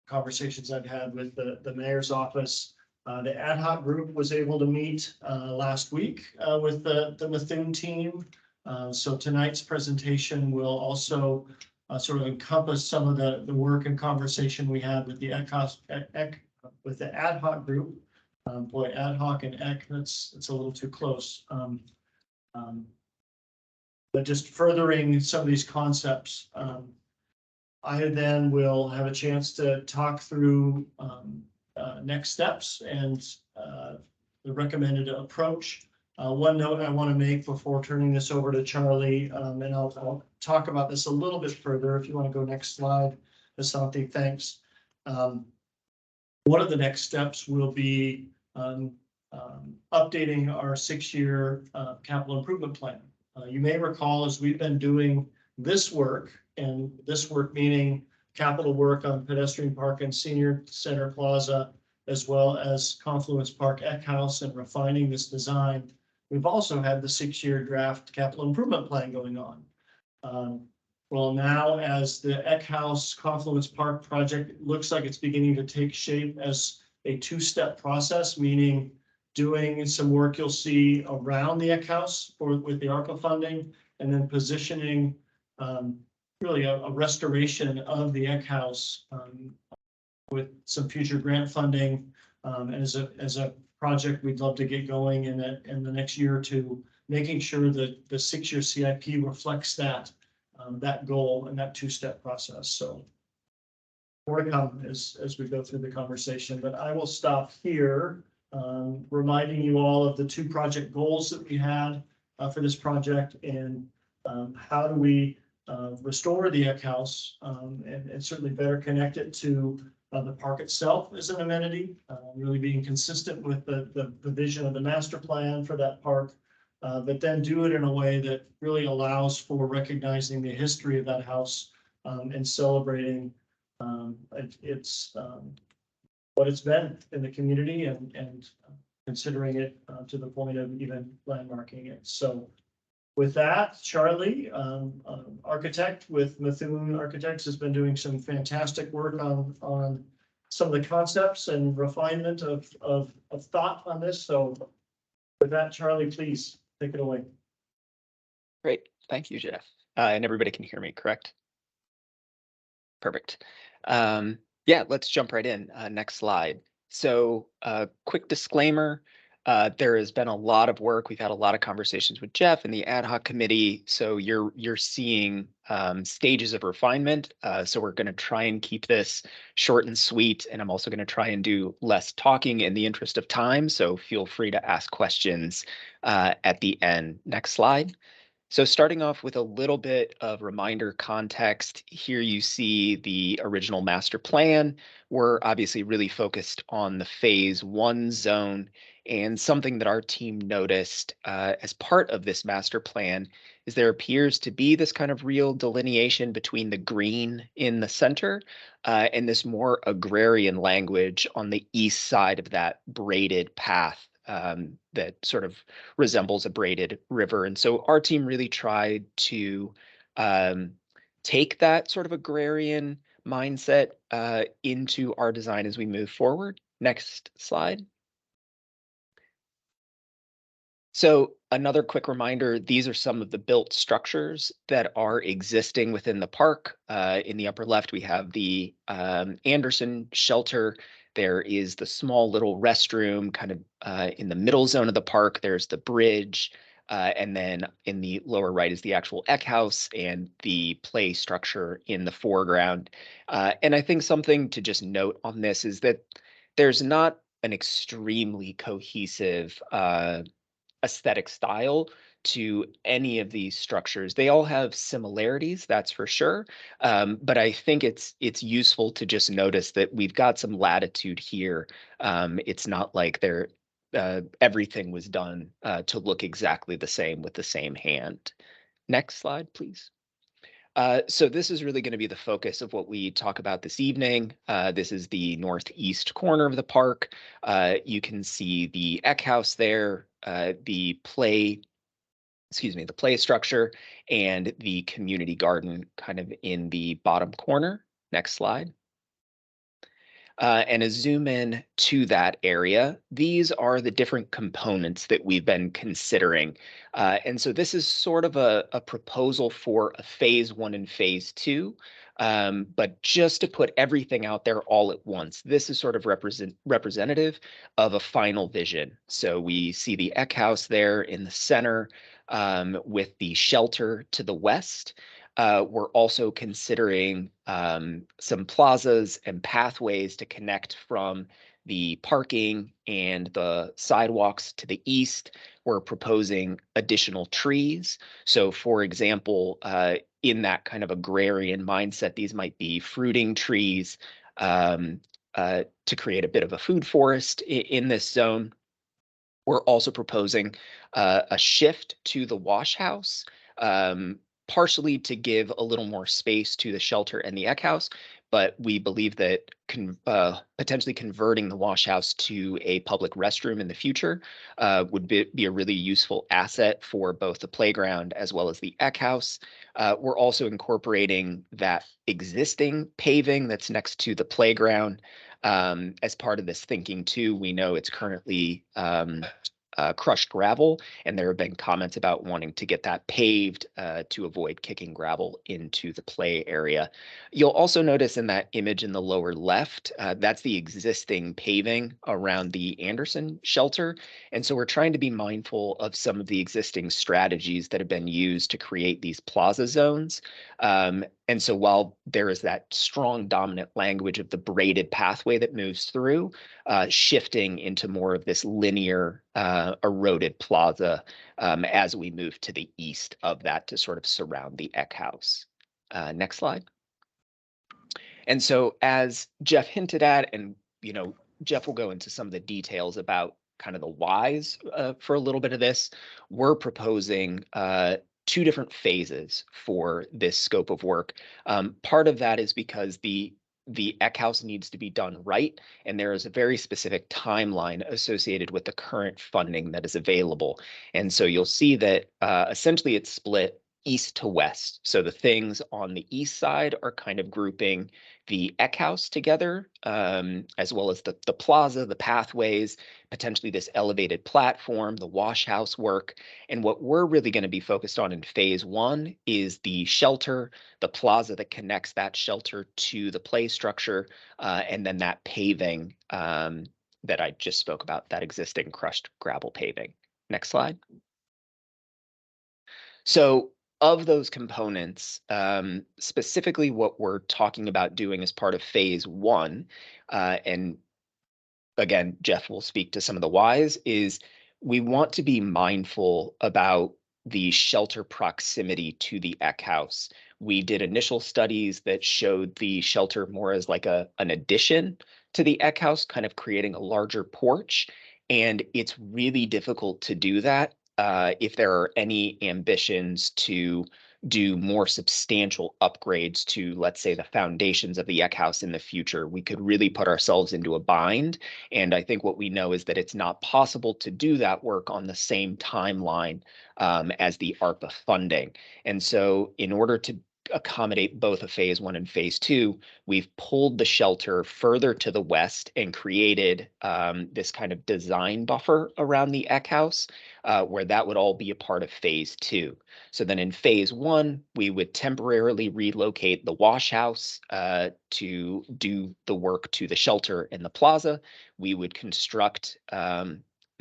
C: conversations I've had with the mayor's office. The ad hoc group was able to meet last week with the Methuen team. So tonight's presentation will also sort of encompass some of the work and conversation we had with the with the ad hoc group. Boy, ad hoc and it's a little too close. But just furthering some of these concepts. I then will have a chance to talk through next steps and the recommended approach. One note I want to make before turning this over to Charlie, and I'll talk about this a little bit further. If you want to go next slide, Asante, thanks. One of the next steps will be updating our 6-year capital improvement plan. You may recall as we've been doing this work, and this work meaning capital work on pedestrian park and senior center plaza, as well as Confluence Park Eckhouse and refining this design. We've also had the 6-year draft capital improvement plan going on. Well, now as the Eckhouse Confluence Park project looks like it's beginning to take shape as a 2-step process, meaning doing some work you'll see around the Eckhouse with the ARPA funding, and then positioning really a restoration of the Eckhouse with some future grant funding. And as a project we'd love to get going in the next year or two, making sure that the 6-year CIP reflects that goal and that 2-step process. So more to come as we go through the conversation, but I will stop here, reminding you all of the 2 project goals that we had for this project, and how do we restore the Eckhouse and certainly better connect it to the park itself as an amenity, really being consistent with the vision of the master plan for that park, but then do it in a way that really allows for recognizing the history of that house and celebrating its what it's been in the community and considering it to the point of even landmarking it. So with that, Charlie, architect with Methuen Architects, has been doing some fantastic work on some of the concepts and refinement of thought on this. So with that, Charlie, please take it away.
M: Great. Thank you, Jeff. And everybody can hear me, correct? Perfect. Yeah, let's jump right in. Next slide. So quick disclaimer, there has been a lot of work. We've had a lot of conversations with Jeff and the ad hoc committee. So you're seeing stages of refinement. So we're going to try and keep this short and sweet. And I'm also going to try and do less talking in the interest of time. So feel free to ask questions at the end. Next slide. So starting off with a little bit of reminder context, here you see the original master plan. We're obviously really focused on the phase 1 zone, and something that our team noticed as part of this master plan is there appears to be this kind of real delineation between the green in the center and this more agrarian language on the east side of that braided path that sort of resembles a braided river. And so our team really tried to take that sort of agrarian mindset into our design as we move forward. Next slide. So another quick reminder, these are some of the built structures that are existing within the park. In the upper left, we have the Anderson shelter. There is the small little restroom kind of in the middle zone of the park. There's the bridge. And then in the lower right is the actual Eck House and the play structure in the foreground. And I think something to just note on this is that there's not an extremely cohesive aesthetic style to any of these structures. They all have similarities, that's for sure. But I think it's useful to just notice that we've got some latitude here. It's not like everything was done to look exactly the same with the same hand. Next slide, please. So this is really going to be the focus of what we talk about this evening. This is the northeast corner of the park. You can see the Eck House there, the play structure, and the community garden kind of in the bottom corner. Next slide. And a zoom in to that area, these are the different components that we've been considering. And so this is sort of a proposal for a phase 1 and phase 2. But just to put everything out there all at once, this is sort of representative of a final vision. So we see the Eck House there in the center with the shelter to the west. We're also considering some plazas and pathways to connect from the parking and the sidewalks to the east. We're proposing additional trees. So for example, in that kind of agrarian mindset, these might be fruiting trees to create a bit of a food forest in this zone. We're also proposing a shift to the wash house, partially to give a little more space to the shelter and the Eck House, but we believe that potentially converting the wash house to a public restroom in the future would be a really useful asset for both the playground as well as the Eck House. We're also incorporating that existing paving that's next to the playground as part of this thinking too. We know it's currently crushed gravel, and there have been comments about wanting to get that paved to avoid kicking gravel into the play area. You'll also notice in that image in the lower left, that's the existing paving around the Anderson shelter. And so we're trying to be mindful of some of the existing strategies that have been used to create these plaza zones. And so while there is that strong dominant language of the braided pathway that moves through, shifting into more of this linear eroded plaza as we move to the east of that to sort of surround the Eck House. Next slide. And so as Jeff hinted at, and Jeff will go into some of the details about kind of the whys for a little bit of this, we're proposing 2 different phases for this scope of work. Part of that is because the the Eck House needs to be done right, and there is a very specific timeline associated with the current funding that is available. And so you'll see that essentially it's split east to west. So the things on the east side are kind of grouping the Eck House together, as well as the plaza, the pathways, potentially this elevated platform, the wash house work. And what we're really going to be focused on in phase one is the shelter, the plaza that connects that shelter to the play structure, and then that paving that I just spoke about, that existing crushed gravel paving. Next slide. So of those components, specifically what we're talking about doing as part of phase one, and again, Jeff will speak to some of the whys, is we want to be mindful about the shelter proximity to the Eck House. We did initial studies that showed the shelter more as like an addition to the Eck House, kind of creating a larger porch. And it's really difficult to do that if there are any ambitions to do more substantial upgrades to, let's say, the foundations of the Eck House in the future. We could really put ourselves into a bind. And I think what we know is that it's not possible to do that work on the same timeline as the ARPA funding. And so in order to accommodate both a phase one and phase two, we've pulled the shelter further to the west and created this kind of design buffer around the Eck House, where that would all be a part of phase two. So then in phase one, we would temporarily relocate the wash house to do the work to the shelter in the plaza. We would construct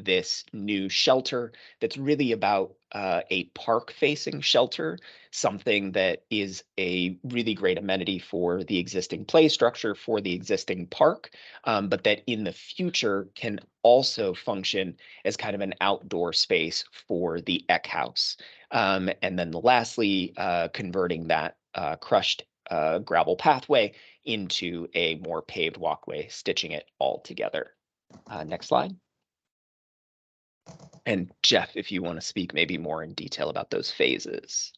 M: this new shelter that's really about a park-facing shelter, something that is a really great amenity for the existing play structure, for the existing park, but that in the future can also function as kind of an outdoor space for the Eck House. And then lastly, converting that crushed gravel pathway into a more paved walkway, stitching it all together. Next slide. And Jeff, if you want to speak maybe more in detail about those phases.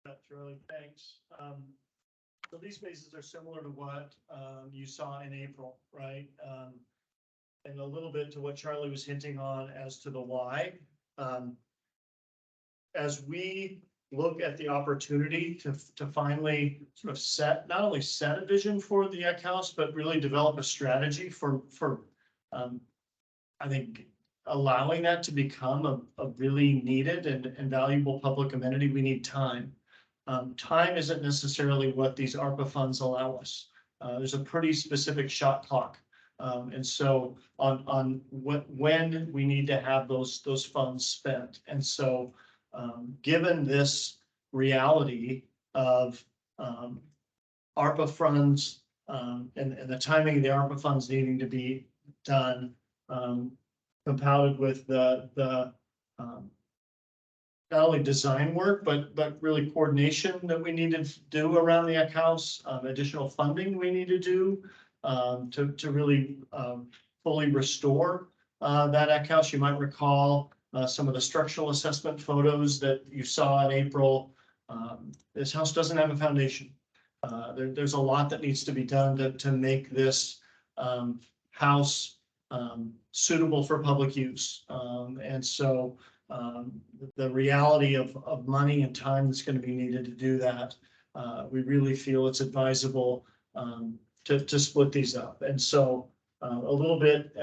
C: That's really, thanks. So these phases are similar to what you saw in April, right? And a little bit to what Charlie was hinting on as to the why. As we look at the opportunity to finally sort of not only set a vision for the Eck House, but really develop a strategy for I think allowing that to become a really needed and valuable public amenity, we need time. Time isn't necessarily what these ARPA funds allow us. There's a pretty specific shot clock. And so on when we need to have those funds spent. And so given this reality of ARPA funds and the timing of the ARPA funds needing to be done, compounded with the not only design work, but really coordination that we need to do around the Eck House, additional funding we need to do to really fully restore that Eck House. You might recall some of the structural assessment photos that you saw in April. This house doesn't have a foundation. There's a lot that needs to be done to make this house suitable for public use. And so the reality of money and time that's going to be needed to do that, we really feel it's advisable to split these up. And so a little bit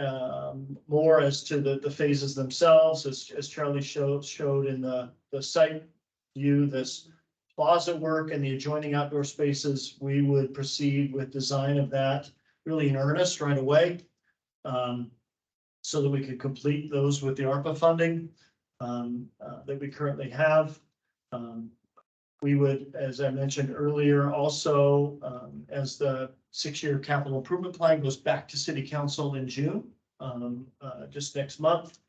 C: more as to the phases themselves, as Charlie showed in the site view, this plaza work and the adjoining outdoor spaces, we would proceed with design of that really in earnest right away, so that we could complete those with the ARPA funding that we currently have. We would, as I mentioned earlier, also, as the 6-year capital improvement plan goes back to City Council in June, just next month,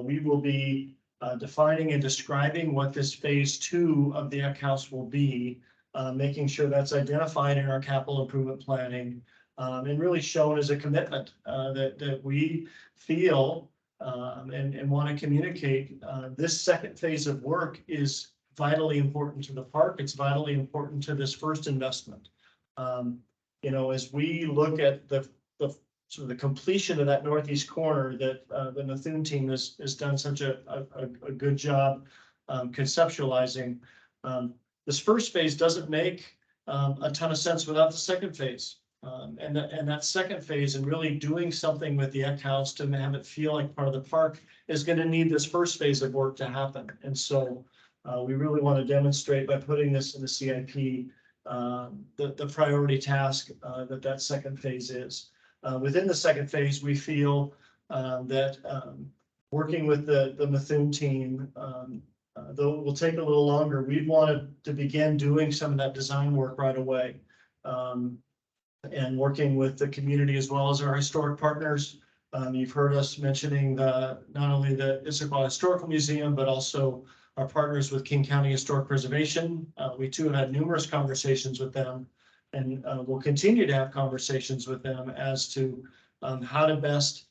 C: we will be defining and describing what this phase 2 of the Eck House will be, making sure that's identified in our capital improvement planning, and really shown as a commitment that we feel and want to communicate. This second phase of work is vitally important to the park. It's vitally important to this first investment. you know, as we look at the sort of the completion of that northeast corner that the Methuen team has done such a good job conceptualizing. This first phase doesn't make a ton of sense without the second phase. And that second phase and really doing something with the Eck House to have it feel like part of the park is going to need this first phase of work to happen. And so we really want to demonstrate by putting this in the CIP the priority task that second phase is. Within the second phase, we feel that working with the Methuen team, though it will take a little longer, we wanted to begin doing some of that design work right away. And working with the community as well as our historic partners. You've heard us mentioning not only the Issaquah Historical Museum, but also our partners with King County Historic Preservation. We too have had numerous conversations with them, and we'll continue to have conversations with them as to how to best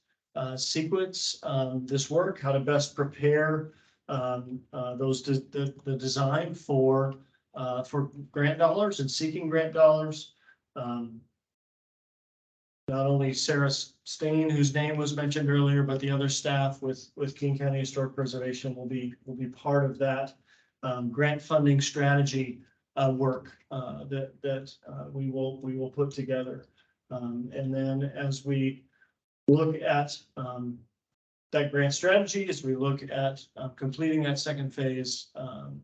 C: sequence this work, how to best prepare the design for grant dollars and seeking grant dollars. Not only Sarah Stain, whose name was mentioned earlier, but the other staff with King County Historic Preservation will be part of that grant funding strategy work that we will put together. And then as we look at that grant strategy, as we look at completing that second phase,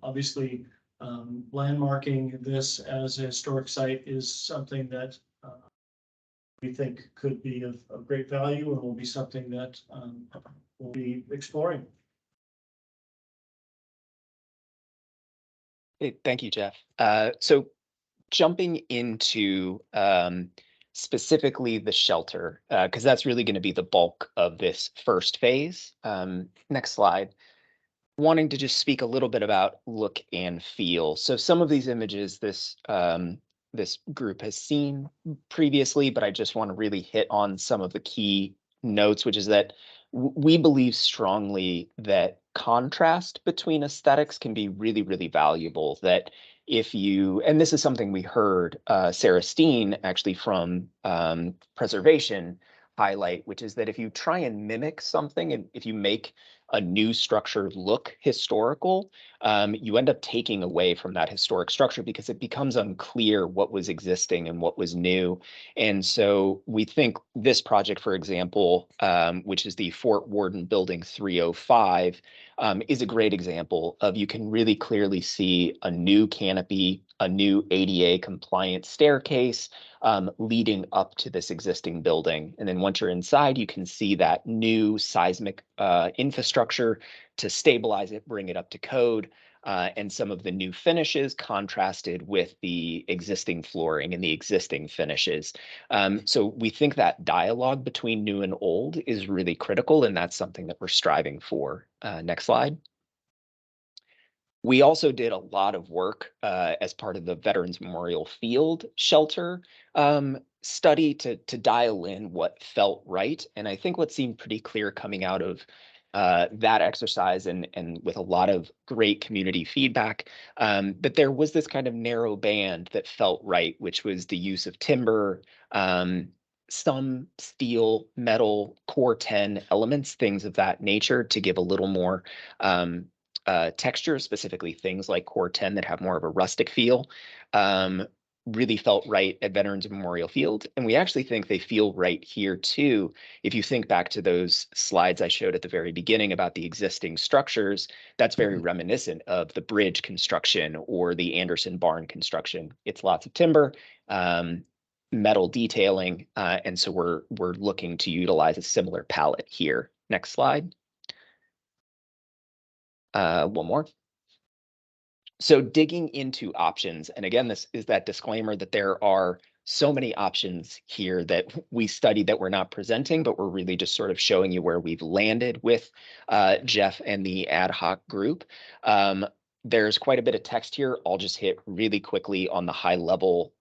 C: obviously landmarking this as a historic site is something that we think could be of great value and will be something that we'll be exploring.
M: Hey, thank you, Jeff. So jumping into specifically the shelter, because that's really going to be the bulk of this first phase. Next slide. Wanting to just speak a little bit about look and feel. So some of these images this group has seen previously, but I just want to really hit on some of the key notes, which is that we believe strongly that contrast between aesthetics can be really, really valuable. That if you, and this is something we heard Sarah Steen actually from preservation highlight, which is that if you try and mimic something, and if you make a new structure look historical, you end up taking away from that historic structure because it becomes unclear what was existing and what was new. And so we think this project, for example, which is the Fort Worden Building 305, is a great example of you can really clearly see a new canopy, a new ADA compliant staircase leading up to this existing building. And then once you're inside, you can see that new seismic infrastructure to stabilize it, bring it up to code, and some of the new finishes contrasted with the existing flooring and the existing finishes. So we think that dialogue between new and old is really critical, and that's something that we're striving for. Next slide. We also did a lot of work as part of the Veterans Memorial Field Shelter study to dial in what felt right. And I think what seemed pretty clear coming out of that exercise and with a lot of great community feedback, that there was this kind of narrow band that felt right, which was the use of timber, some steel, metal, core 10 elements, things of that nature to give a little more texture, specifically things like core 10 that have more of a rustic feel, really felt right at Veterans Memorial Field. And we actually think they feel right here too. If you think back to those slides I showed at the very beginning about the existing structures, that's very reminiscent of the bridge construction or the Anderson barn construction. It's lots of timber, metal detailing, and so we're looking to utilize a similar palette here. Next slide. One more. So digging into options, and again, this is that disclaimer that there are so many options here that we studied that we're not presenting, but we're really just sort of showing you where we've landed with Jeff and the ad hoc group. There's quite a bit of text here. I'll just hit really quickly on the high level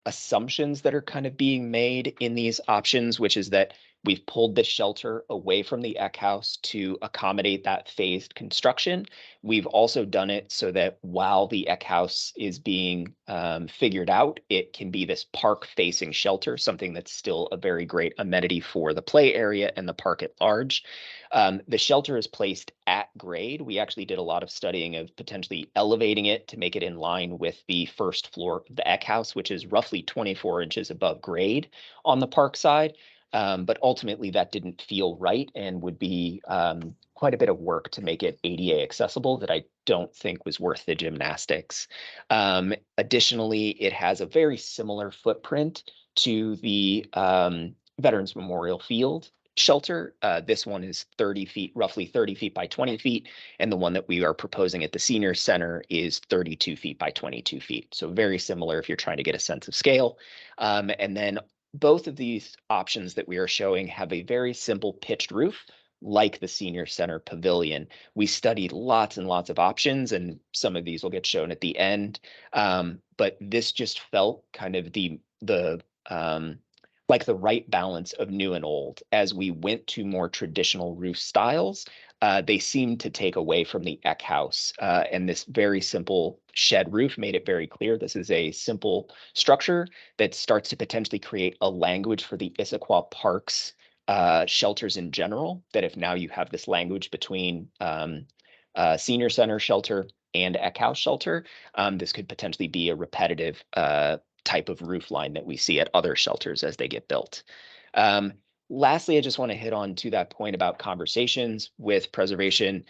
M: assumptions that are kind of being made in these options, which is that We've pulled the shelter away from the Eck House to accommodate that phased construction. We've also done it so that while the Eck House is being figured out, it can be this park-facing shelter, something that's still a very great amenity for the play area and the park at large. The shelter is placed at grade. We actually did a lot of studying of potentially elevating it to make it in line with the first floor of the Eck House, which is roughly 24 inches above grade on the park side. But ultimately that didn't feel right and would be quite a bit of work to make it ADA accessible that I don't think was worth the gymnastics. Additionally, it has a very similar footprint to the Veterans Memorial Field shelter. This one is 30 feet, roughly 30 feet by 20 feet. And the one that we are proposing at the Senior Center is 32 feet by 22 feet. So very similar if you're trying to get a sense of scale. And then both of these options that we are showing have a very simple pitched roof, like the Senior Center Pavilion. We studied lots and lots of options, and some of these will get shown at the end. But this just felt kind of like the right balance of new and old. As we went to more traditional roof styles, they seemed to take away from the Eck House, and this very simple shed roof made it very clear this is a simple structure that starts to potentially create a language for the Issaquah Parks shelters in general, that if now you have this language between Senior Center shelter and Eck House shelter, this could potentially be a repetitive type of roof line that we see at other shelters as they get built. Lastly, I just want to hit on to that point about conversations with preservation.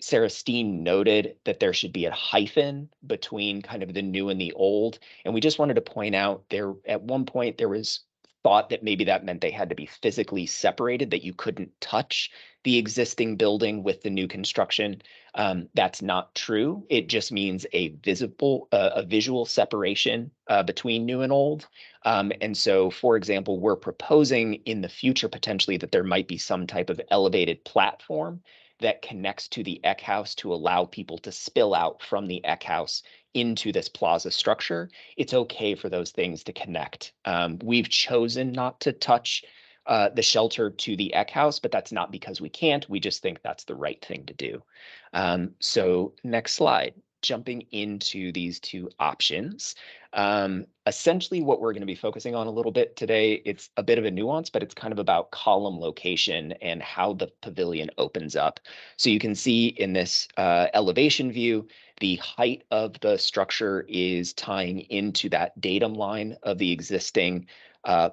M: Sarah Steen noted that there should be a hyphen between kind of the new and the old. And we just wanted to point out there at one point there was thought that maybe that meant they had to be physically separated, that you couldn't touch the existing building with the new construction. That's not true. It just means a visual separation between new and old. And so, for example, we're proposing in the future potentially that there might be some type of elevated platform that connects to the Eck House to allow people to spill out from the Eck House into this plaza structure. It's okay for those things to connect. We've chosen not to touch the shelter to the Eck House, but that's not because we can't. We just think that's the right thing to do. So next slide. Jumping into these two options. Essentially what we're going to be focusing on a little bit today, it's a bit of a nuance, but it's kind of about column location and how the pavilion opens up. So you can see in this elevation view, the height of the structure is tying into that datum line of the existing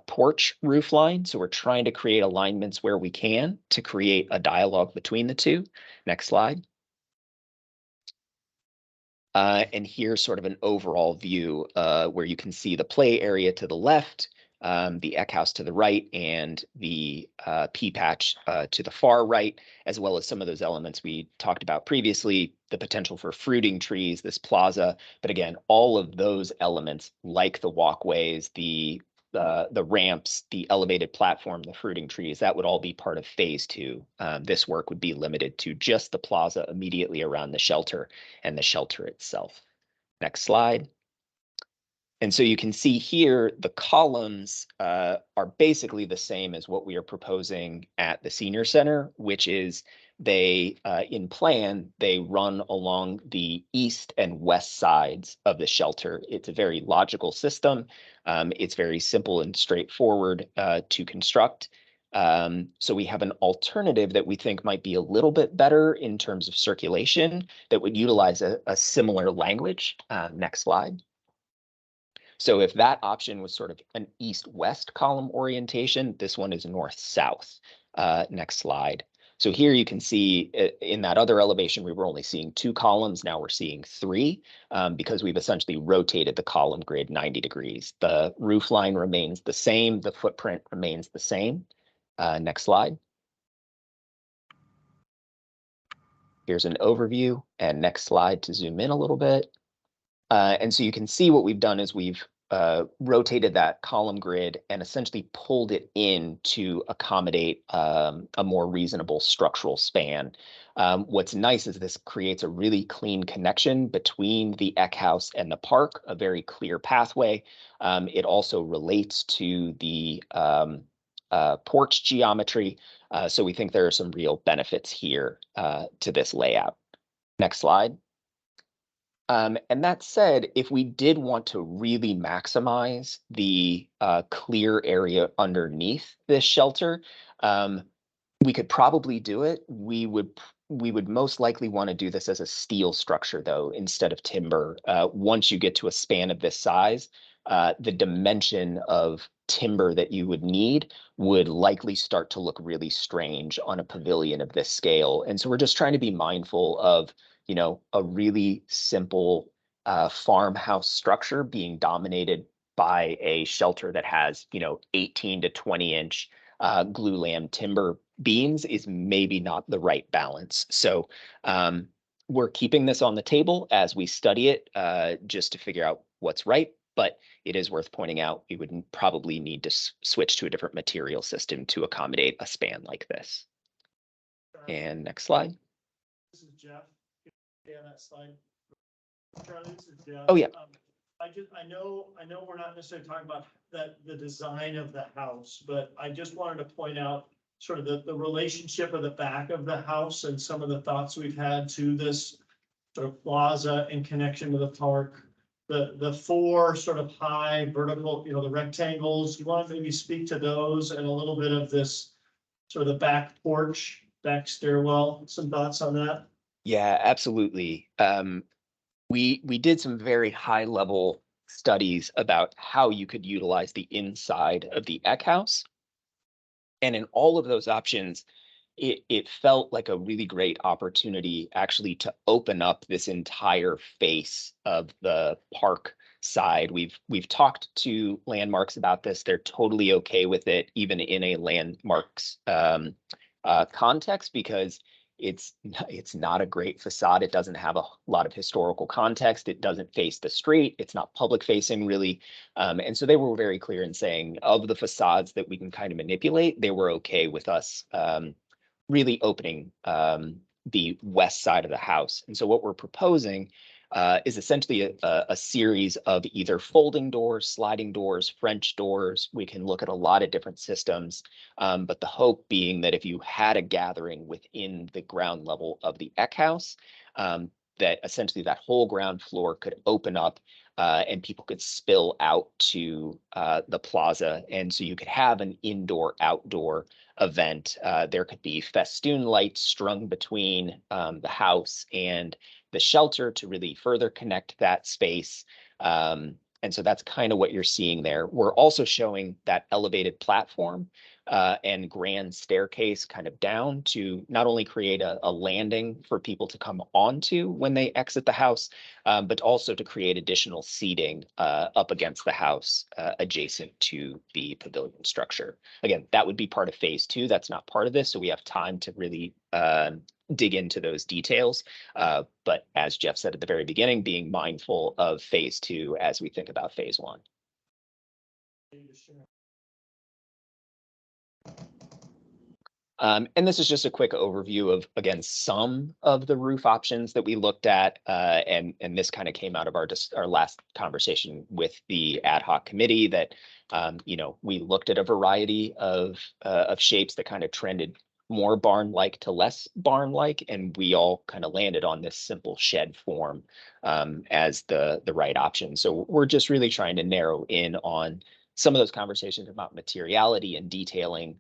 M: porch roof line. So we're trying to create alignments where we can to create a dialogue between the two. Next slide. And here's sort of an overall view where you can see the play area to the left, the Eck House to the right, and the pea patch to the far right, as well as some of those elements we talked about previously, the potential for fruiting trees, this plaza. But again, all of those elements, like the walkways, the ramps, the elevated platform, the fruiting trees, that would all be part of phase two. This work would be limited to just the plaza immediately around the shelter and the shelter itself. Next slide. And so you can see here, the columns are basically the same as what we are proposing at the Senior Center, which is they, in plan, they run along the east and west sides of the shelter. It's a very logical system. It's very simple and straightforward to construct. So we have an alternative that we think might be a little bit better in terms of circulation that would utilize a similar language. Next slide. So if that option was sort of an east-west column orientation, this one is north-south. Next slide. So here you can see in that other elevation, we were only seeing 2 columns. Now we're seeing 3 because we've essentially rotated the column grid 90 degrees. The roof line remains the same. The footprint remains the same. Next slide. Here's an overview, and next slide to zoom in a little bit. And so you can see what we've done is we've rotated that column grid and essentially pulled it in to accommodate a more reasonable structural span. What's nice is this creates a really clean connection between the Eck House and the park, a very clear pathway. It also relates to the porch geometry. So we think there are some real benefits here to this layout. Next slide. And that said, if we did want to really maximize the clear area underneath this shelter, we could probably do it. We would most likely want to do this as a steel structure, though, instead of timber. Once you get to a span of this size, the dimension of timber that you would need would likely start to look really strange on a pavilion of this scale. And so we're just trying to be mindful of, you know, a really simple farmhouse structure being dominated by a shelter that has, you know, 18 to 20 inch glulam timber beams is maybe not the right balance. So we're keeping this on the table as we study it just to figure out what's right. But it is worth pointing out we would probably need to switch to a different material system to accommodate a span like this. And next slide.
C: This is Jeff. Yeah, that slide. Charlie, this is Jeff.
M: Oh, yeah.
C: I know we're not necessarily talking about the design of the house, but I just wanted to point out sort of the relationship of the back of the house and some of the thoughts we've had to this sort of plaza in connection to the park. The four sort of high vertical, you know, the rectangles. You want to maybe speak to those and a little bit of this sort of the back porch, back stairwell. Some thoughts on that?
M: Yeah, absolutely. We did some very high level studies about how you could utilize the inside of the Eck house. And in all of those options, it felt like a really great opportunity actually to open up this entire face of the park side. We've talked to Landmarks about this. They're totally okay with it, even in a Landmarks context, because it's not a great facade. It doesn't have a lot of historical context. It doesn't face the street. It's not public facing really. And so they were very clear in saying of the facades that we can kind of manipulate, they were okay with us really opening the west side of the house. And so what we're proposing is essentially a series of either folding doors, sliding doors, French doors. We can look at a lot of different systems, but the hope being that if you had a gathering within the ground level of the Eck house, that essentially that whole ground floor could open up and people could spill out to the plaza. And so you could have an indoor-outdoor event. There could be festoon lights strung between the house and the shelter to really further connect that space. And so that's kind of what you're seeing there. We're also showing that elevated platform and grand staircase kind of down to not only create a landing for people to come onto when they exit the house, but also to create additional seating up against the house adjacent to the pavilion structure. Again, that would be part of phase 2. That's not part of this. So we have time to really dig into those details. But as Jeff said at the very beginning, being mindful of phase 2 as we think about phase 1. And this is just a quick overview of, again, some of the roof options that we looked at. And this kind of came out of our last conversation with the ad hoc committee that, you know, we looked at a variety of shapes that kind of trended more barn-like to less barn-like, and we all kind of landed on this simple shed form as the right option. So we're just really trying to narrow in on some of those conversations about materiality and detailing,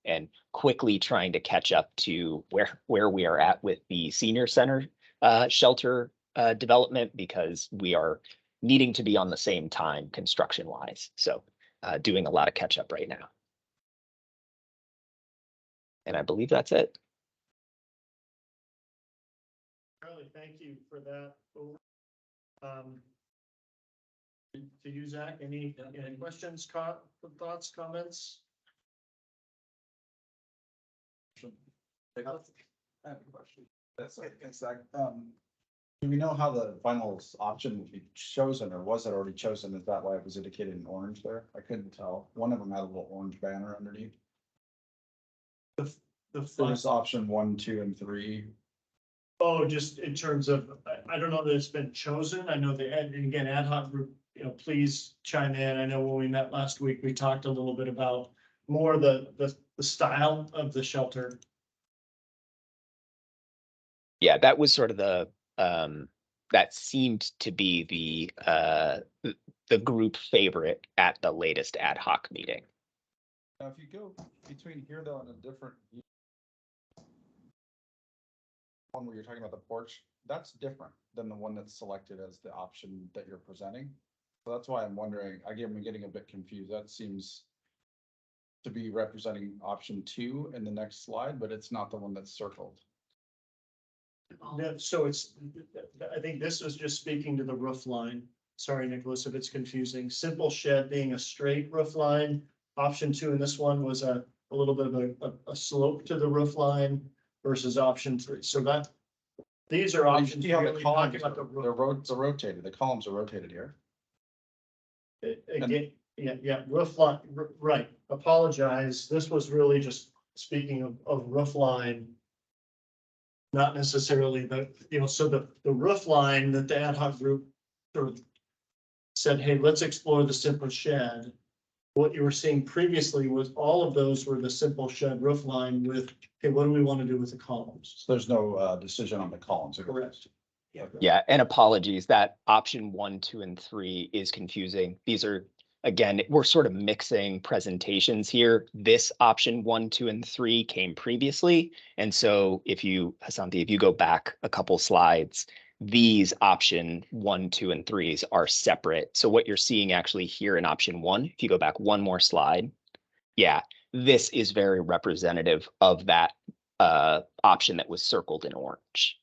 M: and quickly trying to catch up to where we are at with the senior center shelter development, because we are needing to be on the same time construction wise. So doing a lot of catch up right now. And I believe that's it.
C: Charlie, thank you for that. To you, Zach, any questions, thoughts, comments?
H: I have a question. That's Zach. Do we know how the final option will be chosen, or was it already chosen? Is that why it was indicated in orange there? I couldn't tell. One of them had a little orange banner underneath.
C: The
H: first option 1, 2, and 3.
C: Oh, just in terms of, I don't know that it's been chosen. I know and again, ad hoc group, you know, please chime in. I know when we met last week, we talked a little bit about more the style of the shelter.
M: Yeah, that was sort of the, that seemed to be the group favorite at the latest ad hoc meeting.
H: Now, if you go between here though and a different view, one where you're talking about the porch, that's different than the one that's selected as the option that you're presenting. So that's why I'm wondering, again, I'm getting a bit confused. That seems to be representing option 2 in the next slide, but it's not the one that's circled.
C: No, so it's, I think this was just speaking to the roof line. Sorry, Nicholas, if it's confusing. Simple shed being a straight roof line. Option 2 in this one was a little bit of a slope to the roof line versus option 3. So that, these are options.
H: See how the
C: really
H: columns
C: talking about the
H: are
C: roof.
H: rotated. The columns are rotated here.
C: Again, yeah, roof line, right. Apologize. This was really just speaking of roof line. Not necessarily the, so the roof line that the ad hoc group sort of said, hey, let's explore the simple shed. What you were seeing previously was all of those were the simple shed roof line with, hey, what do we want to do with the columns?
H: So there's no decision on the columns.
C: Correct.
M: Yeah, and apologies, that option 1, 2, and 3 is confusing. These are, again, we're sort of mixing presentations here. This option 1, 2, and 3 came previously. And so if you, Hasanti, if you go back a couple slides, these option 1, 2, and 3s are separate. So what you're seeing actually here in option 1, if you go back one more slide, yeah, this is very representative of that option that was circled in orange.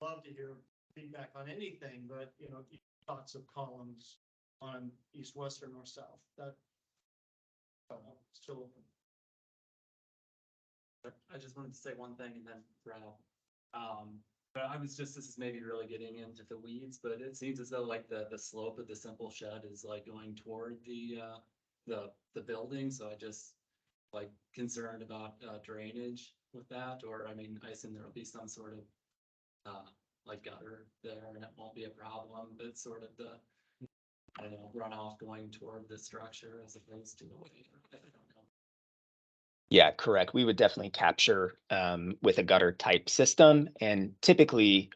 C: Love to hear feedback on anything, but thoughts of columns on east, west, or north, south. That still open.
B: I just wanted to say one thing and then wrap. But I was just, this is maybe really getting into the weeds, but it seems as though like the slope of the simple shed is like going toward the building. So I just like concerned about drainage with that, or I mean, I assume there will be some sort of like gutter there and it won't be a problem, but it's sort of the, I don't know, runoff going toward the structure as opposed to away. I don't know.
M: Yeah, correct. We would definitely capture with a gutter type system, and typically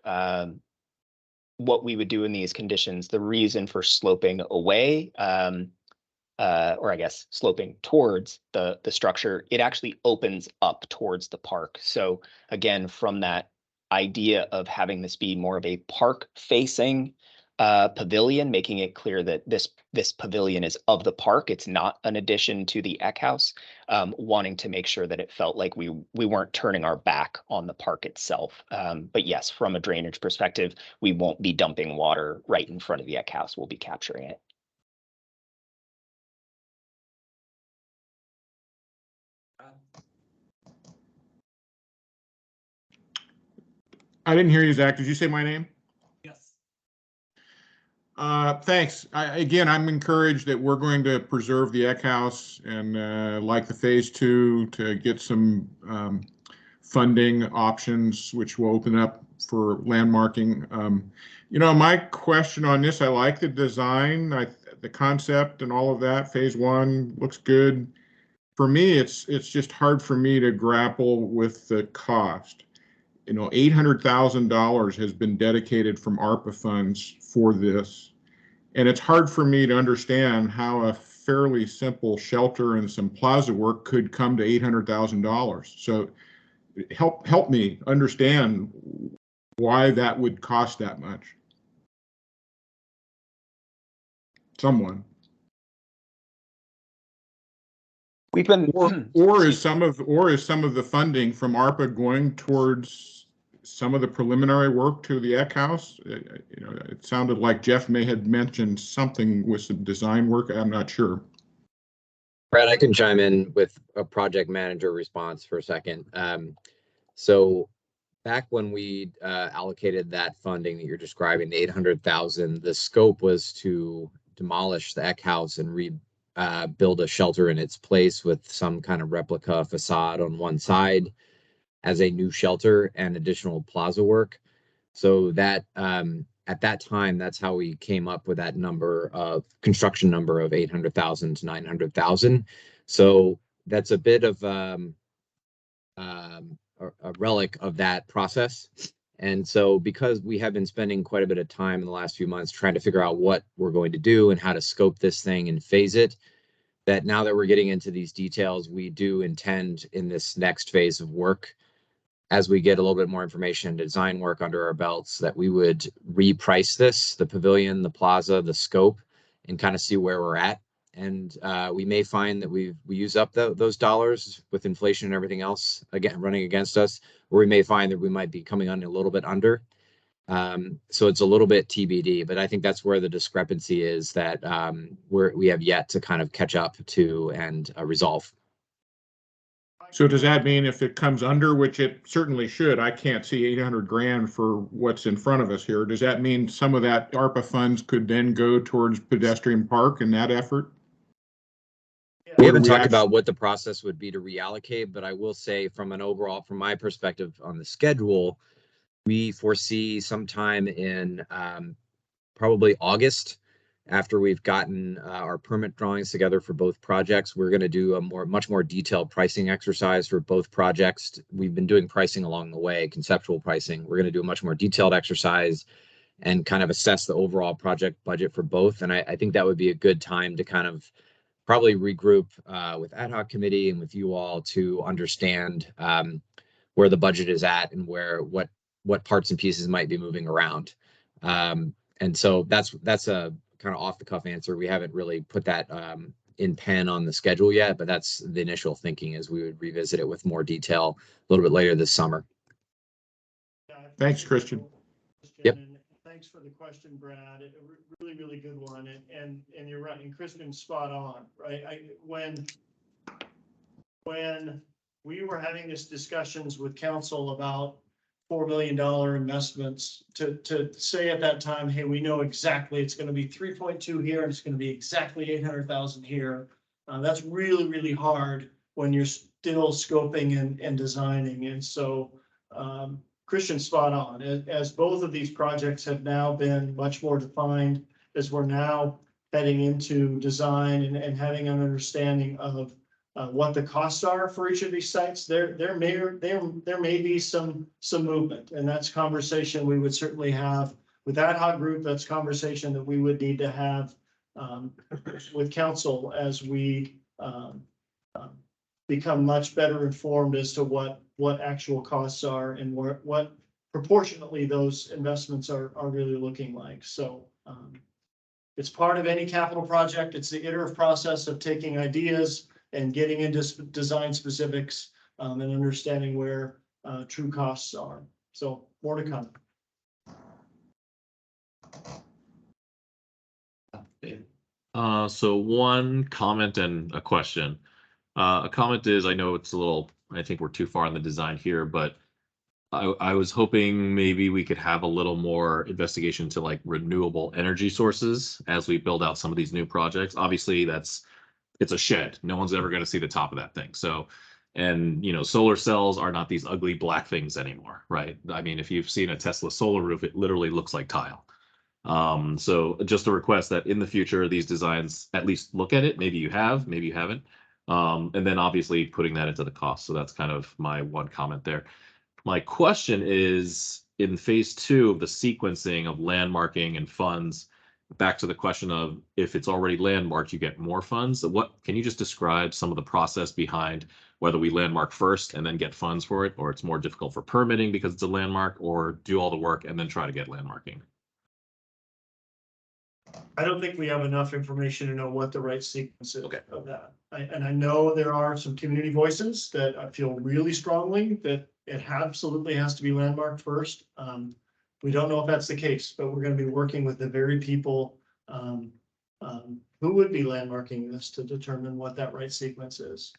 M: what we would do in these conditions, the reason for sloping away, or I guess sloping towards the structure, it actually opens up towards the park. So again, from that idea of having this be more of a park facing pavilion, making it clear that this pavilion is of the park. It's not an addition to the Eck House, wanting to make sure that it felt like we weren't turning our back on the park itself. But yes, from a drainage perspective, we won't be dumping water right in front of the Eck House. We'll be capturing it.
D: I didn't hear you, Zach. Did you say my name?
B: Yes.
D: Thanks. Again, I'm encouraged that we're going to preserve the Eck House and like the phase 2 to get some funding options, which will open up for landmarking. My question on this, I like the design, the concept and all of that. Phase 1 looks good. For me, it's just hard for me to grapple with the cost. $800,000 has been dedicated from ARPA funds for this. And it's hard for me to understand how a fairly simple shelter and some plaza work could come to $800,000. So help me understand why that would cost that much. Someone.
M: We've been,
D: or is some of the funding from ARPA going towards some of the preliminary work to the Eck House? It sounded like Jeff may have mentioned something with some design work. I'm not sure.
N: Brad, I can chime in with a project manager response for a second. So back when we allocated that funding that you're describing, the 800,000, the scope was to demolish the Eck House and build a shelter in its place with some kind of replica facade on one side as a new shelter and additional plaza work. So that at that time, that's how we came up with that number of construction number of 800,000 to 900,000. So that's a bit of a relic of that process. And so because we have been spending quite a bit of time in the last few months trying to figure out what we're going to do and how to scope this thing and phase it, that now that we're getting into these details, we do intend in this next phase of work, as we get a little bit more information and design work under our belts, that we would reprice this, the pavilion, the plaza, the scope, and kind of see where we're at. And we may find that we use up those dollars with inflation and everything else again running against us, or we may find that we might be coming on a little bit under. So it's a little bit TBD, but I think that's where the discrepancy is that we have yet to kind of catch up to and resolve.
D: So does that mean if it comes under, which it certainly should, I can't see 800 grand for what's in front of us here. Does that mean some of that ARPA funds could then go towards pedestrian park in that effort?
N: We haven't talked about what the process would be to reallocate, but I will say from my perspective on the schedule, we foresee sometime in probably August, after we've gotten our permit drawings together for both projects, we're going to do a much more detailed pricing exercise for both projects. We've been doing pricing along the way, conceptual pricing. We're going to do a much more detailed exercise and kind of assess the overall project budget for both. And I think that would be a good time to kind of probably regroup with ad hoc committee and with you all to understand where the budget is at and what parts and pieces might be moving around. And so that's a kind of off the cuff answer. We haven't really put that in pen on the schedule yet, but that's the initial thinking, is we would revisit it with more detail a little bit later this summer.
D: Thanks, Christian.
N: Yep.
C: And thanks for the question, Brad. A really good one. And you're right. And Christian's spot on, right? When we were having these discussions with council about $4 million investments, to say at that time, hey, we know exactly it's going to be 3.2 here and it's going to be exactly 800,000 here. That's really hard when you're still scoping and designing. And so Christian's spot on. As both of these projects have now been much more defined, as we're now heading into design and having an understanding of what the costs are for each of these sites, there may be some movement, and that's conversation we would certainly have with ad hoc group. That's conversation that we would need to have with council as we become much better informed as to what actual costs are and what proportionately those investments are really looking like. So it's part of any capital project. It's the iterative process of taking ideas and getting into design specifics and understanding where true costs are. So more to come.
O: So one comment and a question. A comment is, I know it's a little, I think we're too far in the design here, but I was hoping maybe we could have a little more investigation to like renewable energy sources as we build out some of these new projects. Obviously, it's a shed. No one's ever going to see the top of that thing. So, and solar cells are not these ugly black things anymore, right? I mean, if you've seen a Tesla solar roof, it literally looks like tile. So just a request that in the future, these designs at least look at it. Maybe you have, maybe you haven't. And then obviously putting that into the cost. So that's kind of my one comment there. My question is, in phase 2 of the sequencing of landmarking and funds, back to the question of if it's already landmarked, you get more funds. What can you just describe some of the process behind whether we landmark first and then get funds for it, or it's more difficult for permitting because it's a landmark, or do all the work and then try to get landmarking?
C: I don't think we have enough information to know what the right sequence is of that. And I know there are some community voices that I feel really strongly that it absolutely has to be landmarked first. We don't know if that's the case, but we're going to be working with the very people who would be landmarking this to determine what that right sequence is.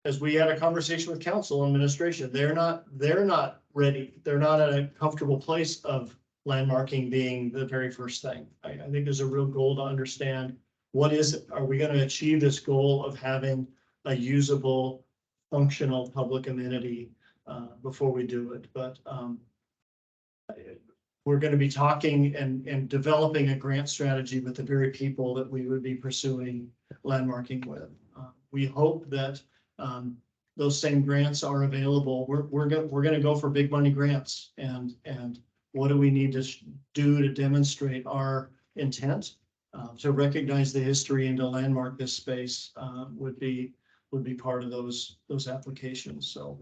C: As we had a conversation with council and administration, they're not ready. They're not at a comfortable place of landmarking being the very first thing. I think there's a real goal to understand what is it? Are we going to achieve this goal of having a usable, functional public amenity before we do it? But we're going to be talking and developing a grant strategy with the very people that we would be pursuing landmarking with. We hope that those same grants are available. We're going to go for big money grants, and what do we need to do to demonstrate our intent to recognize the history and to landmark this space would be part of those applications. So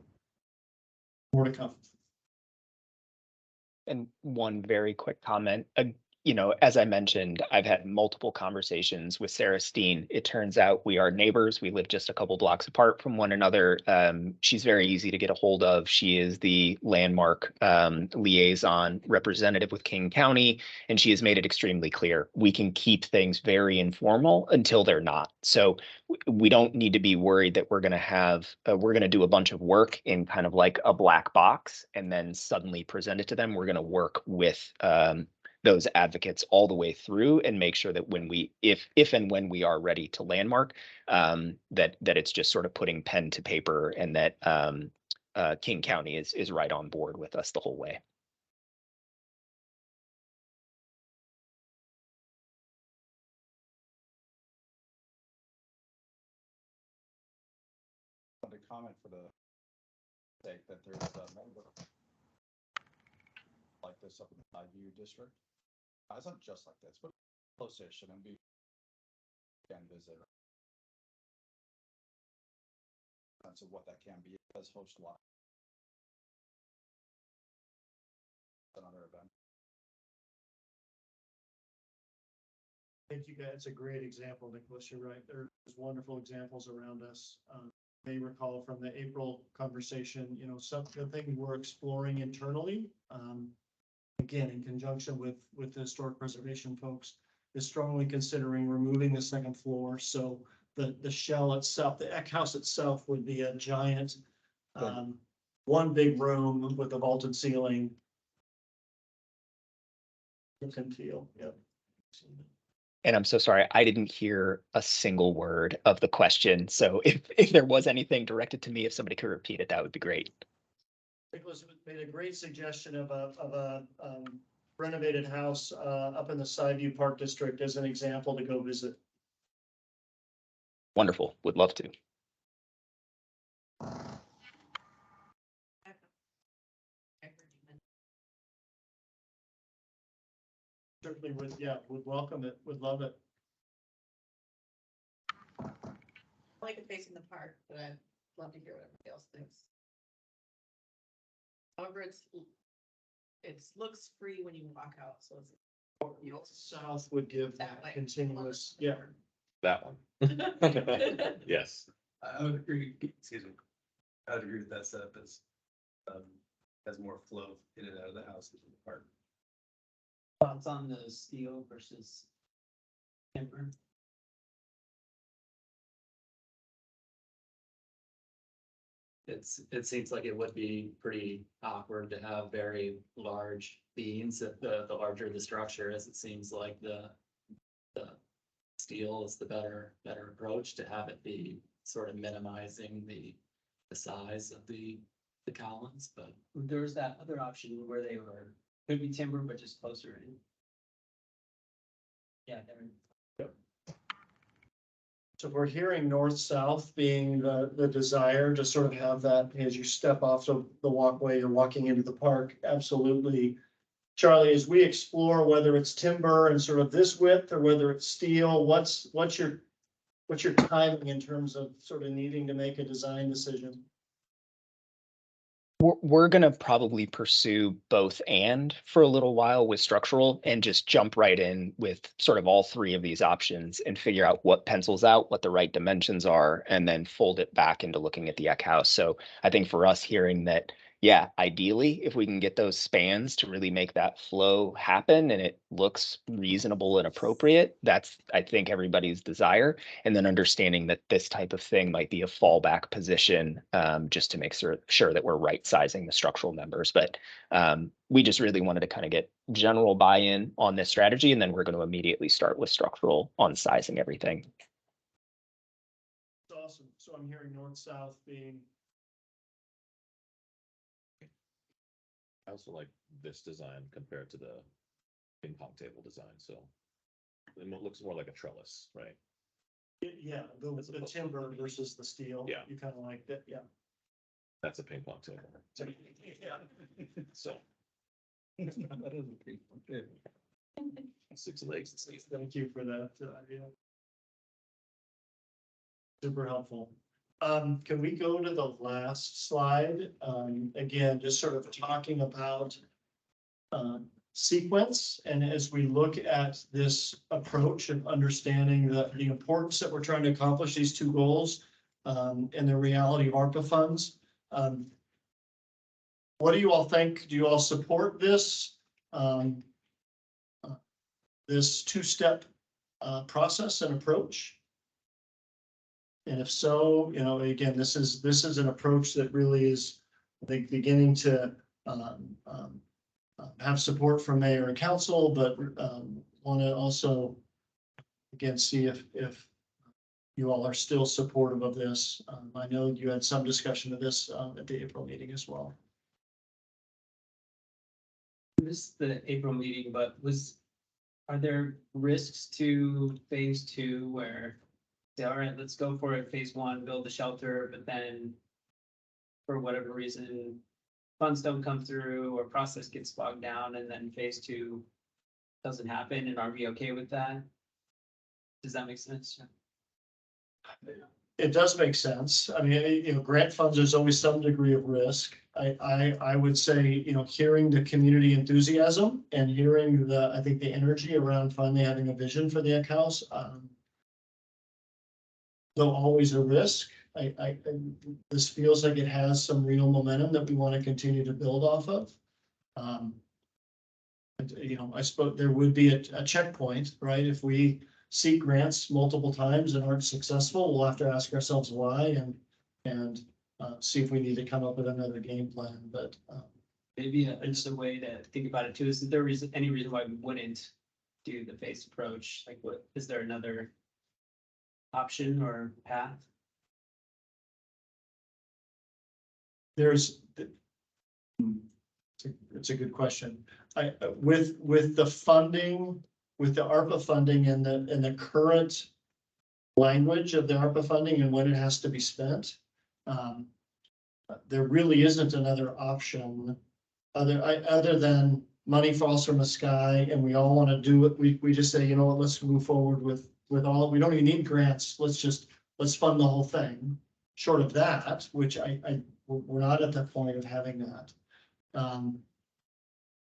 C: more to come.
M: And one very quick comment. You know, as I mentioned, I've had multiple conversations with Sarah Steen. It turns out we are neighbors. We live just a couple blocks apart from one another. She's very easy to get a hold of. She is the landmark liaison representative with King County, and she has made it extremely clear we can keep things very informal until they're not. So we don't need to be worried that we're going to do a bunch of work in kind of like a black box and then suddenly present it to them. We're going to work with those advocates all the way through and make sure that when if and when we are ready to landmark, that it's just sort of putting pen to paper, and that King County is right on board with us the whole way.
H: To comment for the sake that there's a member like this up in the Highview district. It's not just like this, but close-ish, and we can visit. Sense of what that can be. It does host a lot. Another event.
C: Thank you guys. It's a great example, Nicholas. You're right. There's wonderful examples around us. May recall from the April conversation, you know, something we're exploring internally, again, in conjunction with the historic preservation folks, is strongly considering removing the second floor. So the shell itself, the Eck house itself, would be a giant, one big room with a vaulted ceiling. Look and feel, yep.
M: And I'm so sorry, I didn't hear a single word of the question. So if there was anything directed to me, if somebody could repeat it, that would be great.
C: Nicholas made a great suggestion of a renovated house up in the Sideview Park District as an example to go visit.
M: Wonderful, would love to.
C: Certainly would, yeah, would welcome it, would love it.
I: I like it facing the park, but I'd love to hear what everybody else thinks. However, it looks free when you walk out, so it's.
C: South would give that continuous, yeah.
O: That one. Yes.
L: I would agree, excuse me. I would agree with that setup as has more flow in and out of the house than the park.
G: Thoughts on the steel versus timber? It seems like it would be pretty awkward to have very large beams. The larger the structure is, it seems like the steel is the better approach to have it be sort of minimizing the size of the columns. But there was that other option where they could be timber, but just closer in. Yeah.
C: So we're hearing north-south being the desire to sort of have that as you step off of the walkway, you're walking into the park. Absolutely. Charlie, as we explore whether it's timber and sort of this width or whether it's steel, what's your timing in terms of sort of needing to make a design decision?
M: We're going to probably pursue both and for a little while with structural, and just jump right in with sort of all three of these options and figure out what pencils out, what the right dimensions are, and then fold it back into looking at the Eck house. So I think for us, hearing that, yeah, ideally, if we can get those spans to really make that flow happen and it looks reasonable and appropriate, that's, I think, everybody's desire. And then understanding that this type of thing might be a fallback position, just to make sure that we're right sizing the structural members. But we just really wanted to kind of get general buy-in on this strategy, and then we're going to immediately start with structural on sizing everything.
C: Awesome. So I'm hearing north-south being.
O: also like this design compared to the ping pong table design, so it looks more like a trellis, right?
C: Yeah, the timber versus the steel.
O: Yeah.
C: You kind of like that, yeah.
O: That's a ping pong table. So
L: That is a ping pong table.
O: 6 legs.
C: Thank you for that. Yeah. Super helpful. Can we go to the last slide? Again, just sort of talking about sequence, and as we look at this approach of understanding the importance that we're trying to accomplish these two goals, and the reality of ARPA funds. What do you all think? Do you all support this? This two-step process and approach? And if so, you know, again, this is an approach that really is, I think, beginning to have support from mayor and council, but want to also again see if you all are still supportive of this. I know you had some discussion of this at the April meeting as well.
G: This the April meeting, but are there risks to phase 2 where say, all right, let's go for it, phase 1, build the shelter, but then for whatever reason, funds don't come through or process gets bogged down and then phase 2 doesn't happen, and are we okay with that? Does that make sense?
C: It does make sense. I mean, you know, grant funds, there's always some degree of risk. I would say, you know, hearing the community enthusiasm and hearing I think the energy around finally having a vision for the Eck House, though always a risk, this feels like it has some real momentum that we want to continue to build off of. You know, I suppose there would be a checkpoint, right? If we seek grants multiple times and aren't successful, we'll have to ask ourselves why and see if we need to come up with another game plan. But
G: maybe it's a way to think about it too. Is there any reason why we wouldn't do the phased approach? Like, what is there another option or path?
C: It's a good question. With the funding, with the ARPA funding and the current language of the ARPA funding and when it has to be spent, there really isn't another option other than money falls from the sky and we all want to do it. We just say, you know what, let's move forward with all, we don't even need grants. Let's fund the whole thing. Short of that, which we're not at the point of having that.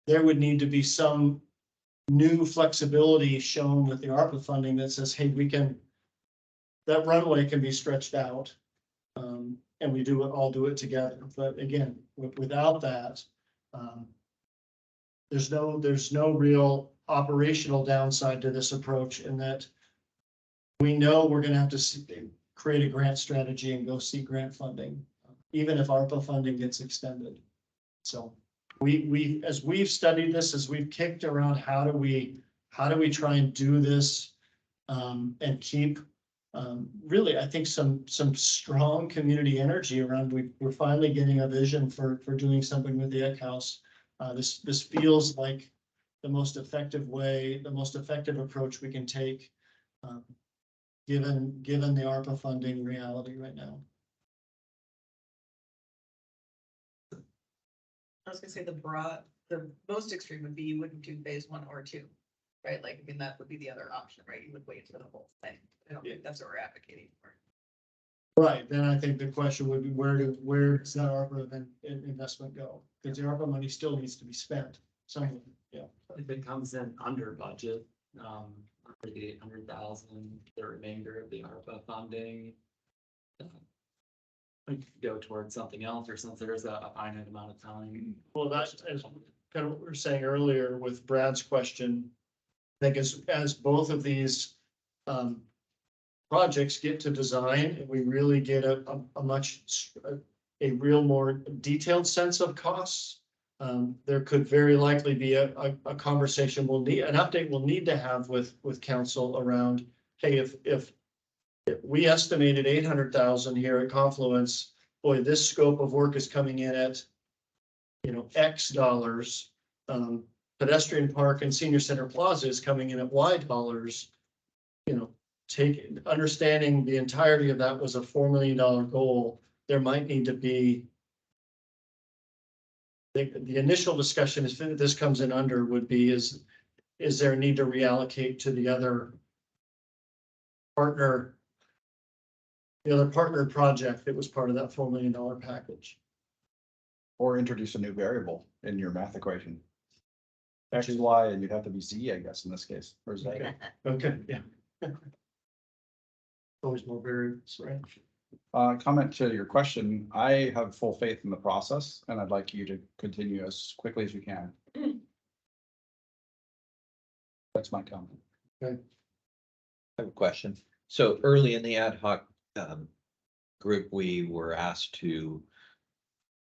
C: There would need to be some new flexibility shown with the ARPA funding that says, hey, that runway can be stretched out. And we all do it together. But again, without that, there's no real operational downside to this approach in that we know we're going to have to create a grant strategy and go seek grant funding, even if ARPA funding gets extended. So as we've studied this, as we've kicked around, how do we try and do this and keep really, I think some strong community energy around. We're finally getting a vision for doing something with the Eck House. This feels like the most effective way, the most effective approach we can take, given the ARPA funding reality right now.
I: I was gonna say the most extreme would be you wouldn't do phase 1 or 2, right? Like, I mean, that would be the other option, right? You would wait for the whole thing. I don't think that's what we're advocating for.
C: Right, then I think the question would be where does that ARPA investment go? Because the ARPA money still needs to be spent somewhere. Yeah.
B: If it comes in under budget, for the 800,000, the remainder of the ARPA funding, we could go towards something else, or since there's a finite amount of time.
C: Well, that's as kind of what we were saying earlier with Brad's question. I think as both of these projects get to design and we really get a real more detailed sense of costs, there could very likely be a conversation an update we'll need to have with council around, hey, if we estimated 800,000 here at Confluence, boy, this scope of work is coming in at X dollars. Pedestrian park and senior center plaza is coming in at Y dollars. Understanding the entirety of that was a $4 million goal, there might need to be. The initial discussion, if this comes in under, would be is there a need to reallocate to the other partner? The other partnered project that was part of that $4 million package.
H: Or introduce a new variable in your math equation. X is Y, and you'd have to be Z, I guess, in this case, or Z.
C: Okay, yeah. Always more variables, right?
H: Comment to your question, I have full faith in the process, and I'd like you to continue as quickly as you can. That's my comment.
K: I have a question. So early in the ad hoc group, we were asked to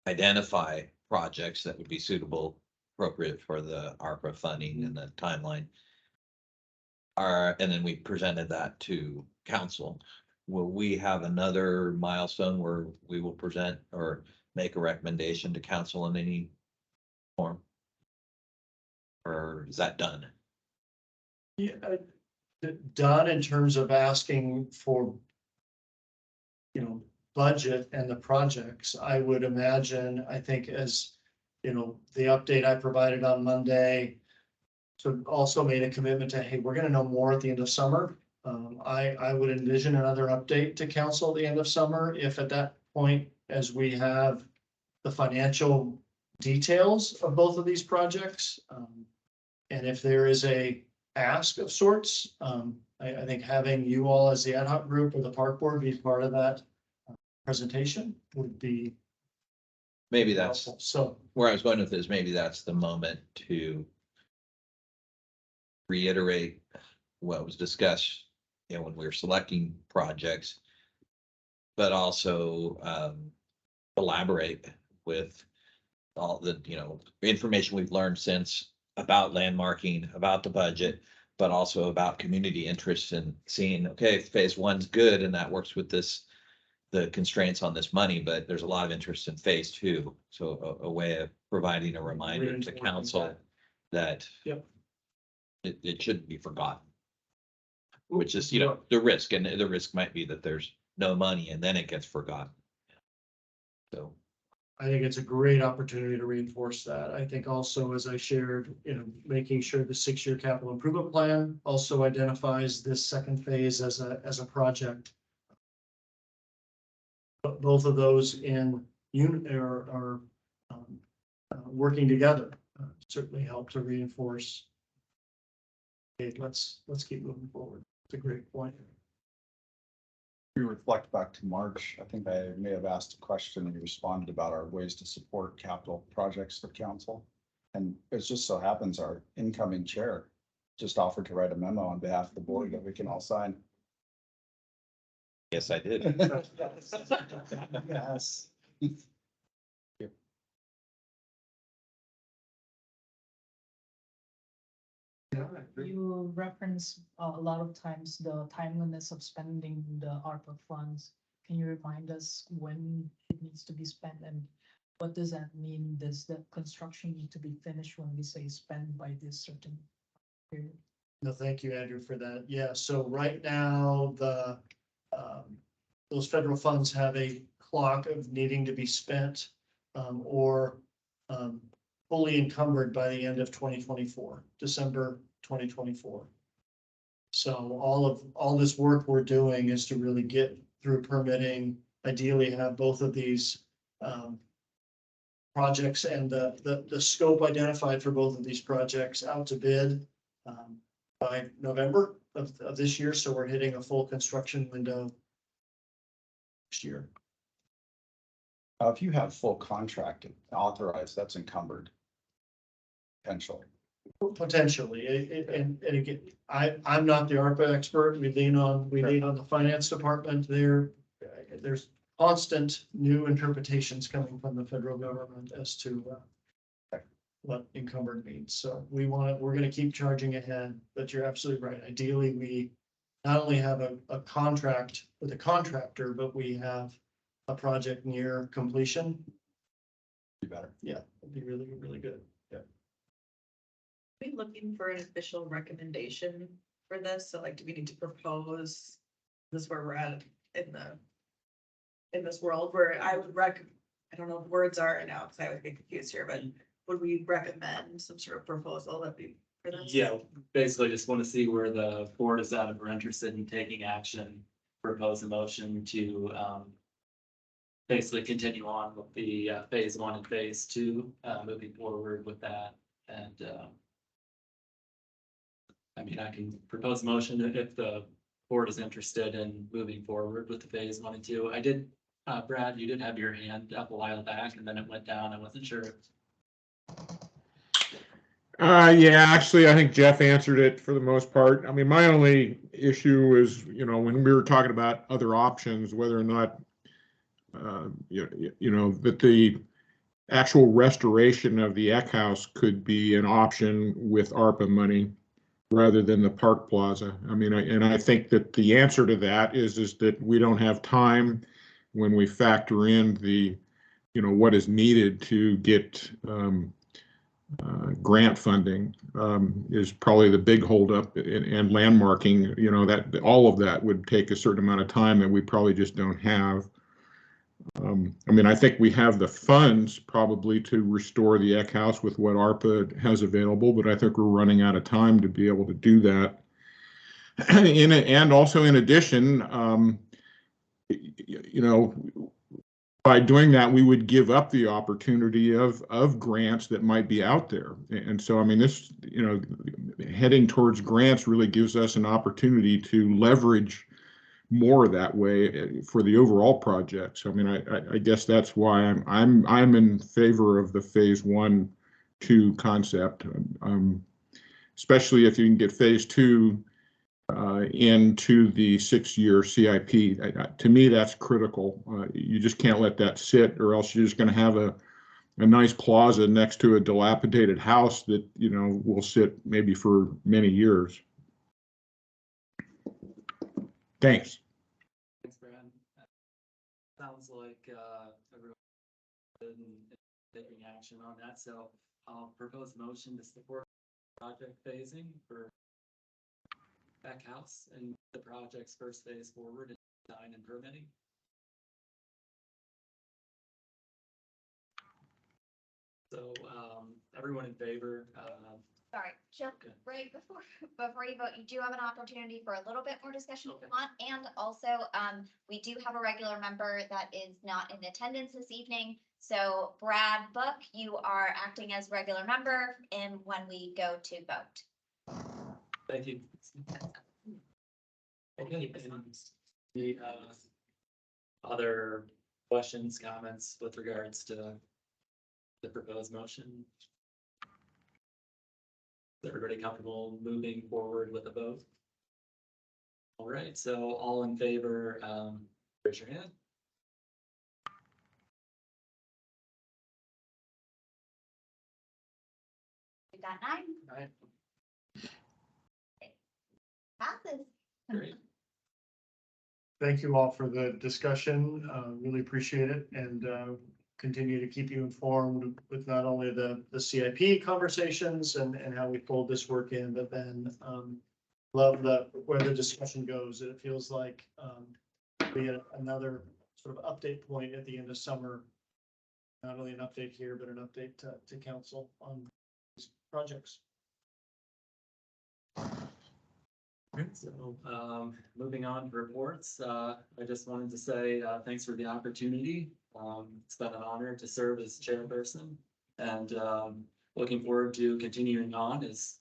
K: identify projects that would be suitable, appropriate for the ARPA funding and the timeline. And then we presented that to council. Will we have another milestone where we will present or make a recommendation to council in any form? Or is that done?
C: Yeah, done in terms of asking for, budget and the projects. I would imagine, I think as, the update I provided on Monday, so also made a commitment to, hey, we're gonna know more at the end of summer. I would envision another update to council at the end of summer, if at that point, as we have the financial details of both of these projects. And if there is a ask of sorts, I think having you all as the ad hoc group or the park board be part of that presentation would be
K: Maybe that's
C: helpful. So
K: where I was going with this. Maybe that's the moment to reiterate what was discussed, when we were selecting projects, but also elaborate with all the, information we've learned since about landmarking, about the budget, but also about community interest in seeing, okay, phase one's good and that works with the constraints on this money, but there's a lot of interest in phase two. So a way of providing a reminder to council that
C: Yep.
K: it shouldn't be forgotten. Which is, the risk, and the risk might be that there's no money and then it gets forgotten. So
C: I think it's a great opportunity to reinforce that. I think also, as I shared, making sure the 6-year capital improvement plan also identifies this second phase as a project. But both of those in unit are working together, certainly help to reinforce. Okay, let's keep moving forward. It's a great point.
H: We reflect back to March. I think I may have asked a question and you responded about our ways to support capital projects for council. And it just so happens our incoming chair just offered to write a memo on behalf of the board that we can all sign.
K: yes, I did.
H: Yes.
P: You reference a lot of times the timeliness of spending the ARPA funds. Can you remind us when it needs to be spent and what does that mean? Does the construction need to be finished when we say spend by this certain period?
C: No, thank you, Andrew, for that. Yeah, so right now, those federal funds have a clock of needing to be spent or fully encumbered by the end of 2024, December 2024. So all this work we're doing is to really get through permitting, ideally have both of these projects and the scope identified for both of these projects out to bid by November of this year. So we're hitting a full construction window next year.
H: If you have full contract authorized, that's encumbered.
C: Potentially, and again, I'm not the ARPA expert. We lean on the finance department there. There's constant new interpretations coming from the federal government as to what encumbered means. So we're gonna keep charging ahead, but you're absolutely right. Ideally, we not only have a contract with a contractor, but we have a project near completion.
H: Be better.
C: Yeah, it'd be really, really good.
I: We looking for an official recommendation for this? So like, do we need to propose? This is where we're at in this world where I would I don't know if words are now, because I would get confused here, but would we recommend some sort of proposal that we? For this?
B: Yeah, basically just want to see where the board is at, if we're interested in taking action, propose a motion to, basically continue on with the, phase 1 and phase 2, moving forward with that. And, I mean, I can propose a motion if the board is interested in moving forward with the phase 1 and 2. I did, Brad, you did have your hand up a while back and then it went down. I wasn't sure.
D: Yeah, actually, I think Jeff answered it for the most part. I mean, my only issue is, when we were talking about other options, whether or not, that the actual restoration of the Eck House could be an option with ARPA money rather than the Park Plaza. I mean, I think that the answer to that is that we don't have time when we factor in the, what is needed to get grant funding is probably the big holdup, and landmarking, that all of that would take a certain amount of time that we probably just don't have. I mean, I think we have the funds probably to restore the Eck House with what ARPA has available, but I think we're running out of time to be able to do that. And also in addition, by doing that, we would give up the opportunity of grants that might be out there. And so, I mean, this, heading towards grants really gives us an opportunity to leverage more that way for the overall project. So, I mean, I guess that's why I'm in favor of the phase 1-2 concept, especially if you can get phase 2 into the 6-year CIP. To me, that's critical. You just can't let that sit, or else you're just going to have a nice plaza next to a dilapidated house that, will sit maybe for many years. Thanks.
B: Thanks, Brad. Sounds like, everyone is taking action on that. So I'll propose a motion to support project phasing for Eck House and the project's first phase forward in design and permitting. So, everyone in favor,
A: Sorry, Jill,
B: Okay.
A: right before you vote, you do have an opportunity for a little bit more discussion if you want. And also, we do have a regular member that is not in attendance this evening. So Brad Book, you are acting as regular member and when we go to vote.
B: thank you. Okay, the, other questions, comments with regards to the proposed motion? Is everybody comfortable moving forward with the vote? All right, so all in favor, raise your hand.
A: We got 9.
B: All right,
A: Passes.
B: great.
C: Thank you all for the discussion. Really appreciate it, and continue to keep you informed with not only the CIP conversations and how we pulled this work in, but then love where the discussion goes. It feels like we had another sort of update point at the end of summer. Not only an update here, but an update to council on these projects.
B: So, moving on to reports, I just wanted to say, thanks for the opportunity. It's been an honor to serve as chairperson, and, looking forward to continuing on as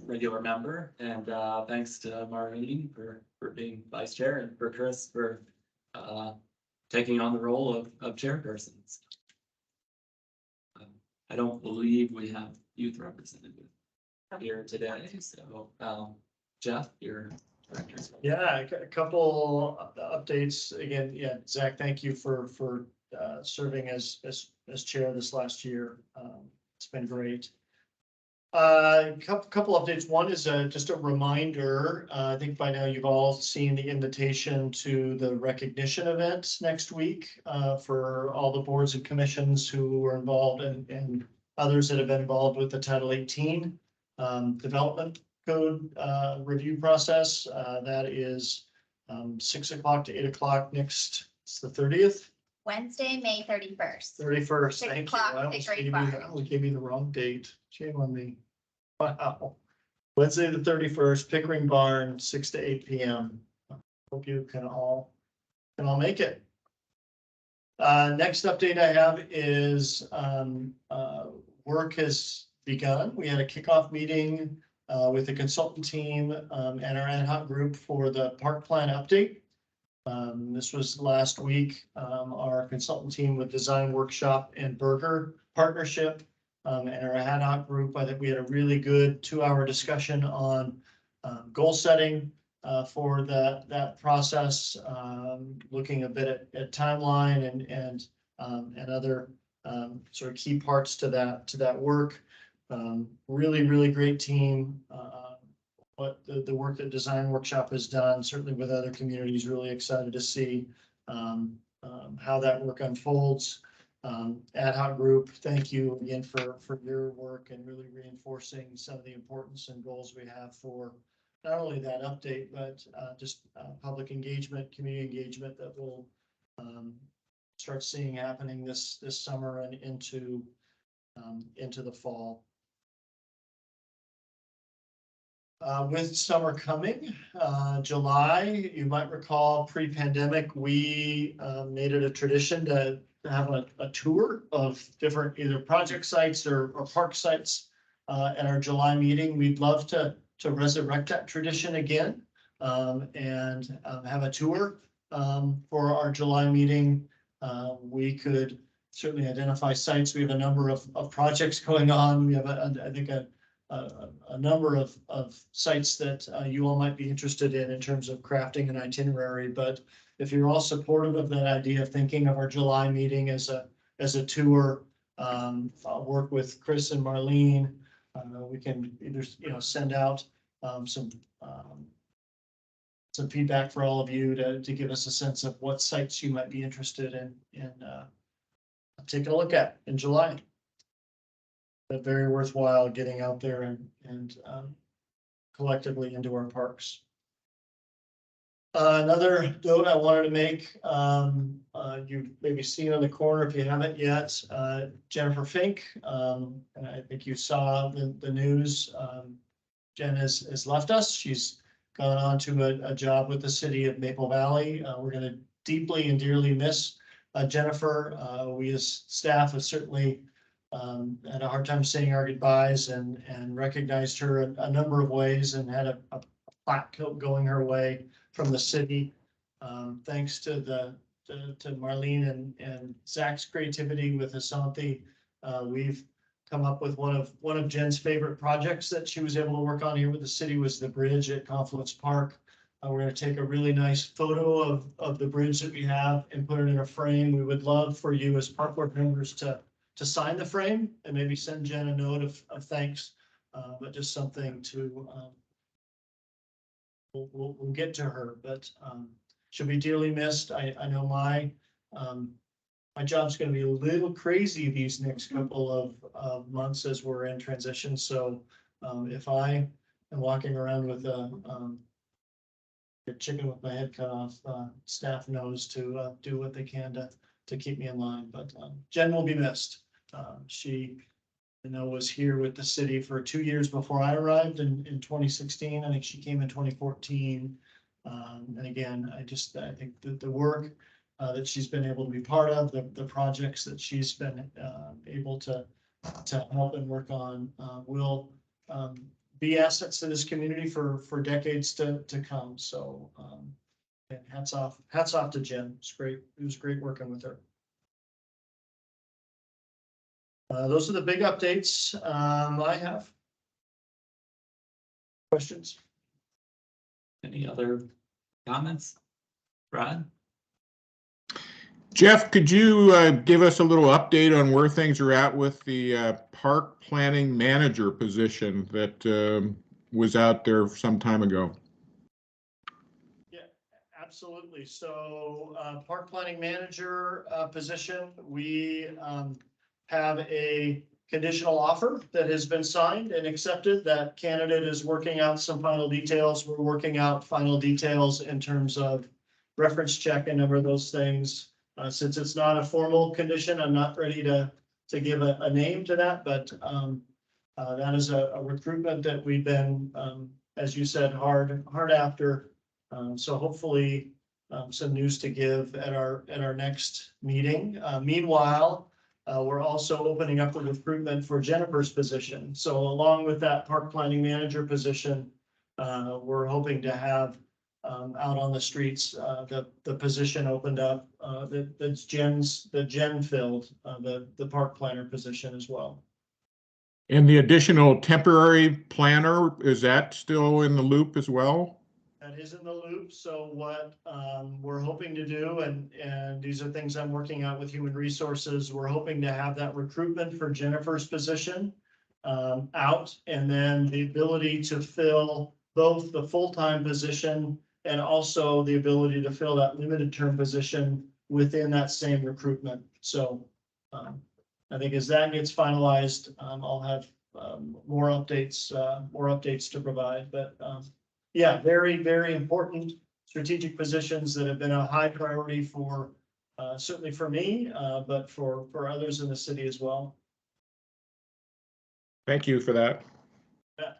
B: regular member. And, thanks to Maureen for being vice chair, and for Chris for, taking on the role of chairperson. I don't believe we have youth representative here today, so, Jeff, your director.
C: Yeah, a couple updates again. Yeah, Zach, thank you for serving as chair this last year. It's been great. Couple updates. One is just a reminder. I think by now you've all seen the invitation to the recognition event next week for all the boards and commissions who were involved and others that have been involved with the Title 18 development code review process. That is 6 o'clock to 8 o'clock next. It's the 30th.
A: Wednesday, May 31st.
C: 31st.
A: 6
C: Thank you.
A: o'clock,
C: I almost
A: Pickering
C: gave you
A: Farm.
C: we gave you the wrong date. Shame on me. Wow. Wednesday, the 31st, Pickering Barn, 6 to 8 p.m. Hope you can all make it. Next update I have is work has begun. We had a kickoff meeting with the consultant team and our ad hoc group for the park plan update. This was last week. Our consultant team with Design Workshop and Burger Partnership and our ad hoc group. I think we had a really good 2-hour discussion on goal setting for that process, looking a bit at timeline and other sort of key parts to that work. Really great team. What the work that Design Workshop has done, certainly with other communities, really excited to see how that work unfolds. Ad hoc group, thank you again for your work and really reinforcing some of the importance and goals we have for not only that update, but just public engagement, community engagement that we'll start seeing happening this summer and into the fall. With summer coming, July, you might recall pre-pandemic, we made it a tradition to have a tour of different either project sites or park sites at our July meeting. We'd love to resurrect that tradition again and have a tour for our July meeting. We could certainly identify sites. We have a number of projects going on. We have, I think, a number of sites that you all might be interested in terms of crafting an itinerary. But if you're all supportive of that idea of thinking of our July meeting as a tour, I'll work with Chris and Marlene. We can either send out some feedback for all of you to give us a sense of what sites you might be interested in taking a look at in July. But very worthwhile getting out there and collectively into our parks. Another note I wanted to make, you've maybe seen on the corner if you haven't yet, Jennifer Fink, and I think you saw the news. Jen has left us. She's gone on to a job with the city of Maple Valley. We're going to deeply and dearly miss Jennifer. We as staff have certainly had a hard time saying our goodbyes and recognized her a number of ways and had a plaque going her way from the city. Thanks to Marlene and Zach's creativity with Asante, we've come up with one of Jen's favorite projects that she was able to work on here with the city was the bridge at Confluence Park. We're going to take a really nice photo of the bridge that we have and put it in a frame. We would love for you as park board members to sign the frame and maybe send Jen a note of thanks, but just something to, we'll get to her, but she'll be dearly missed. I know my job's going to be a little crazy these next couple of months as we're in transition. So if I am walking around with a chicken with my head cut off, staff knows to do what they can to keep me in line, but Jen will be missed. She, was here with the city for 2 years before I arrived in 2016. I think she came in 2014. And again, I think that the work that she's been able to be part of, the projects that she's been able to help and work on will be assets to this community for decades to come. So hats off to Jen. It's great. It was great working with her. Those are the big updates I have. Questions?
B: Any other comments? Brad?
D: Jeff, could you give us a little update on where things are at with the park planning manager position that was out there some time ago?
C: Yeah, absolutely. So park planning manager position, we have a conditional offer that has been signed and accepted. That candidate is working out some final details. We're working out final details in terms of reference check and a number of those things. Since it's not a formal condition, I'm not ready to give a name to that, but that is a recruitment that we've been, as you said, hard after. So hopefully some news to give at our next meeting. Meanwhile, we're also opening up the recruitment for Jennifer's position. So along with that park planning manager position, we're hoping to have out on the streets, the position opened up, that Jen filled, the park planner position as well.
D: And the additional temporary planner, is that still in the loop as well?
C: That is in the loop. So what we're hoping to do, and these are things I'm working out with Human Resources, we're hoping to have that recruitment for Jennifer's position out, and then the ability to fill both the full-time position and also the ability to fill that limited term position within that same recruitment. So I think as that gets finalized, I'll have more updates to provide. But yeah, very, very important strategic positions that have been a high priority for certainly for me, but for others in the city as well.
D: Thank you for that.
C: Yeah.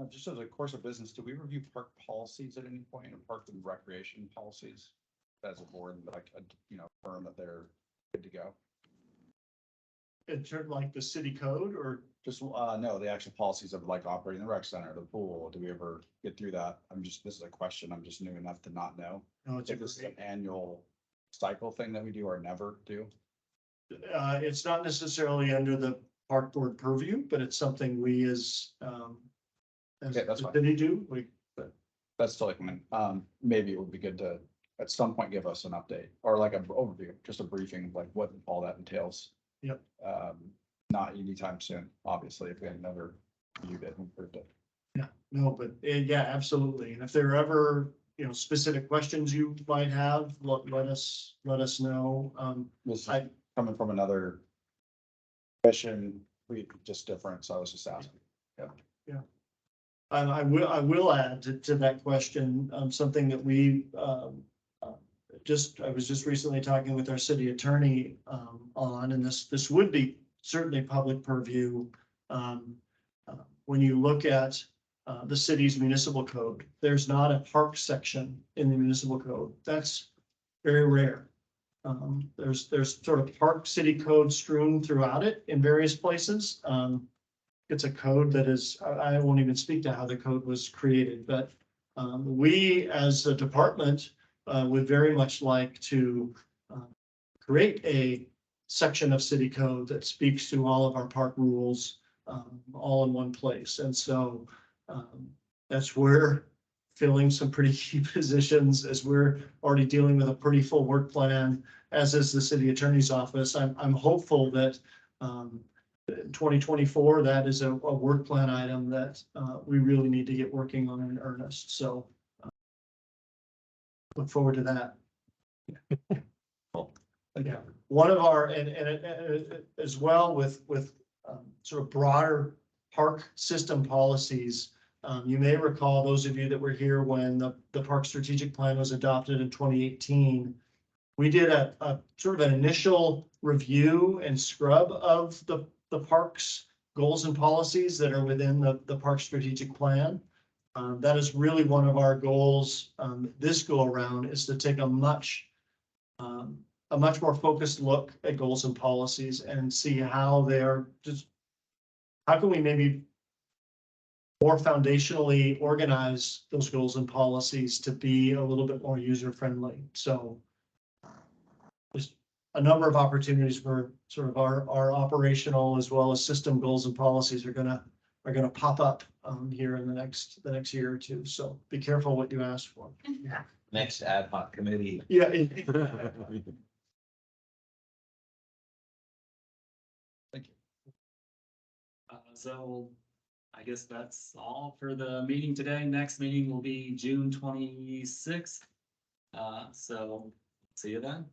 H: Just as a course of business, do we review park policies at any point, or park and recreation policies as a board, like a firm that they're good to go?
C: In terms like the city code, or
H: just no, the actual policies of like operating the rec center, the pool. Do we ever get through that? This is a question. I'm just new enough to not know.
C: No, it's
H: if this is an annual cycle thing that we do or never do.
C: It's not necessarily under the park board purview, but it's something we as
H: Okay, that's fine.
C: city do.
H: That's still like, maybe it would be good to at some point give us an update or like an overview, just a briefing of like what all that entails.
C: Yep.
H: Not anytime soon, obviously, if we had never viewed it and approved it.
C: Yeah, no, but yeah, absolutely. And if there are ever, specific questions you might have, let us know.
H: This is coming from another question, we just different, so I was just asking.
C: Yeah. I will add to that question, something that we, I was just recently talking with our city attorney, on, and this would be certainly public purview. When you look at, the city's municipal code, there's not a park section in the municipal code. That's very rare. There's sort of park city code strewn throughout it in various places. It's a code that is, I won't even speak to how the code was created, but we as a department would very much like to create a section of city code that speaks to all of our park rules all in one place. And so that's where filling some pretty key positions, as we're already dealing with a pretty full work plan, as is the city attorney's office. I'm hopeful that 2024, that is a work plan item that we really need to get working on in earnest. So look forward to that. Yeah, one of our, and as well with sort of broader park system policies. You may recall, those of you that were here when the park strategic plan was adopted in 2018, we did a sort of an initial review and scrub of the park's goals and policies that are within the park strategic plan. That is really one of our goals this go around, is to take a much more focused look at goals and policies and see how they're just, how can we maybe more foundationally organize those goals and policies to be a little bit more user friendly. So there's a number of opportunities where sort of our operational as well as system goals and policies are gonna pop up here in the next year or two. So be careful what you ask for.
K: Next ad hoc committee.
C: Yeah.
B: So I guess that's all for the meeting today. Next meeting will be June 26th. So see you then.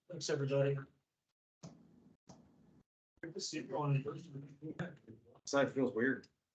C: Thanks, everybody. Good to see you on in person.
H: Side feels weird.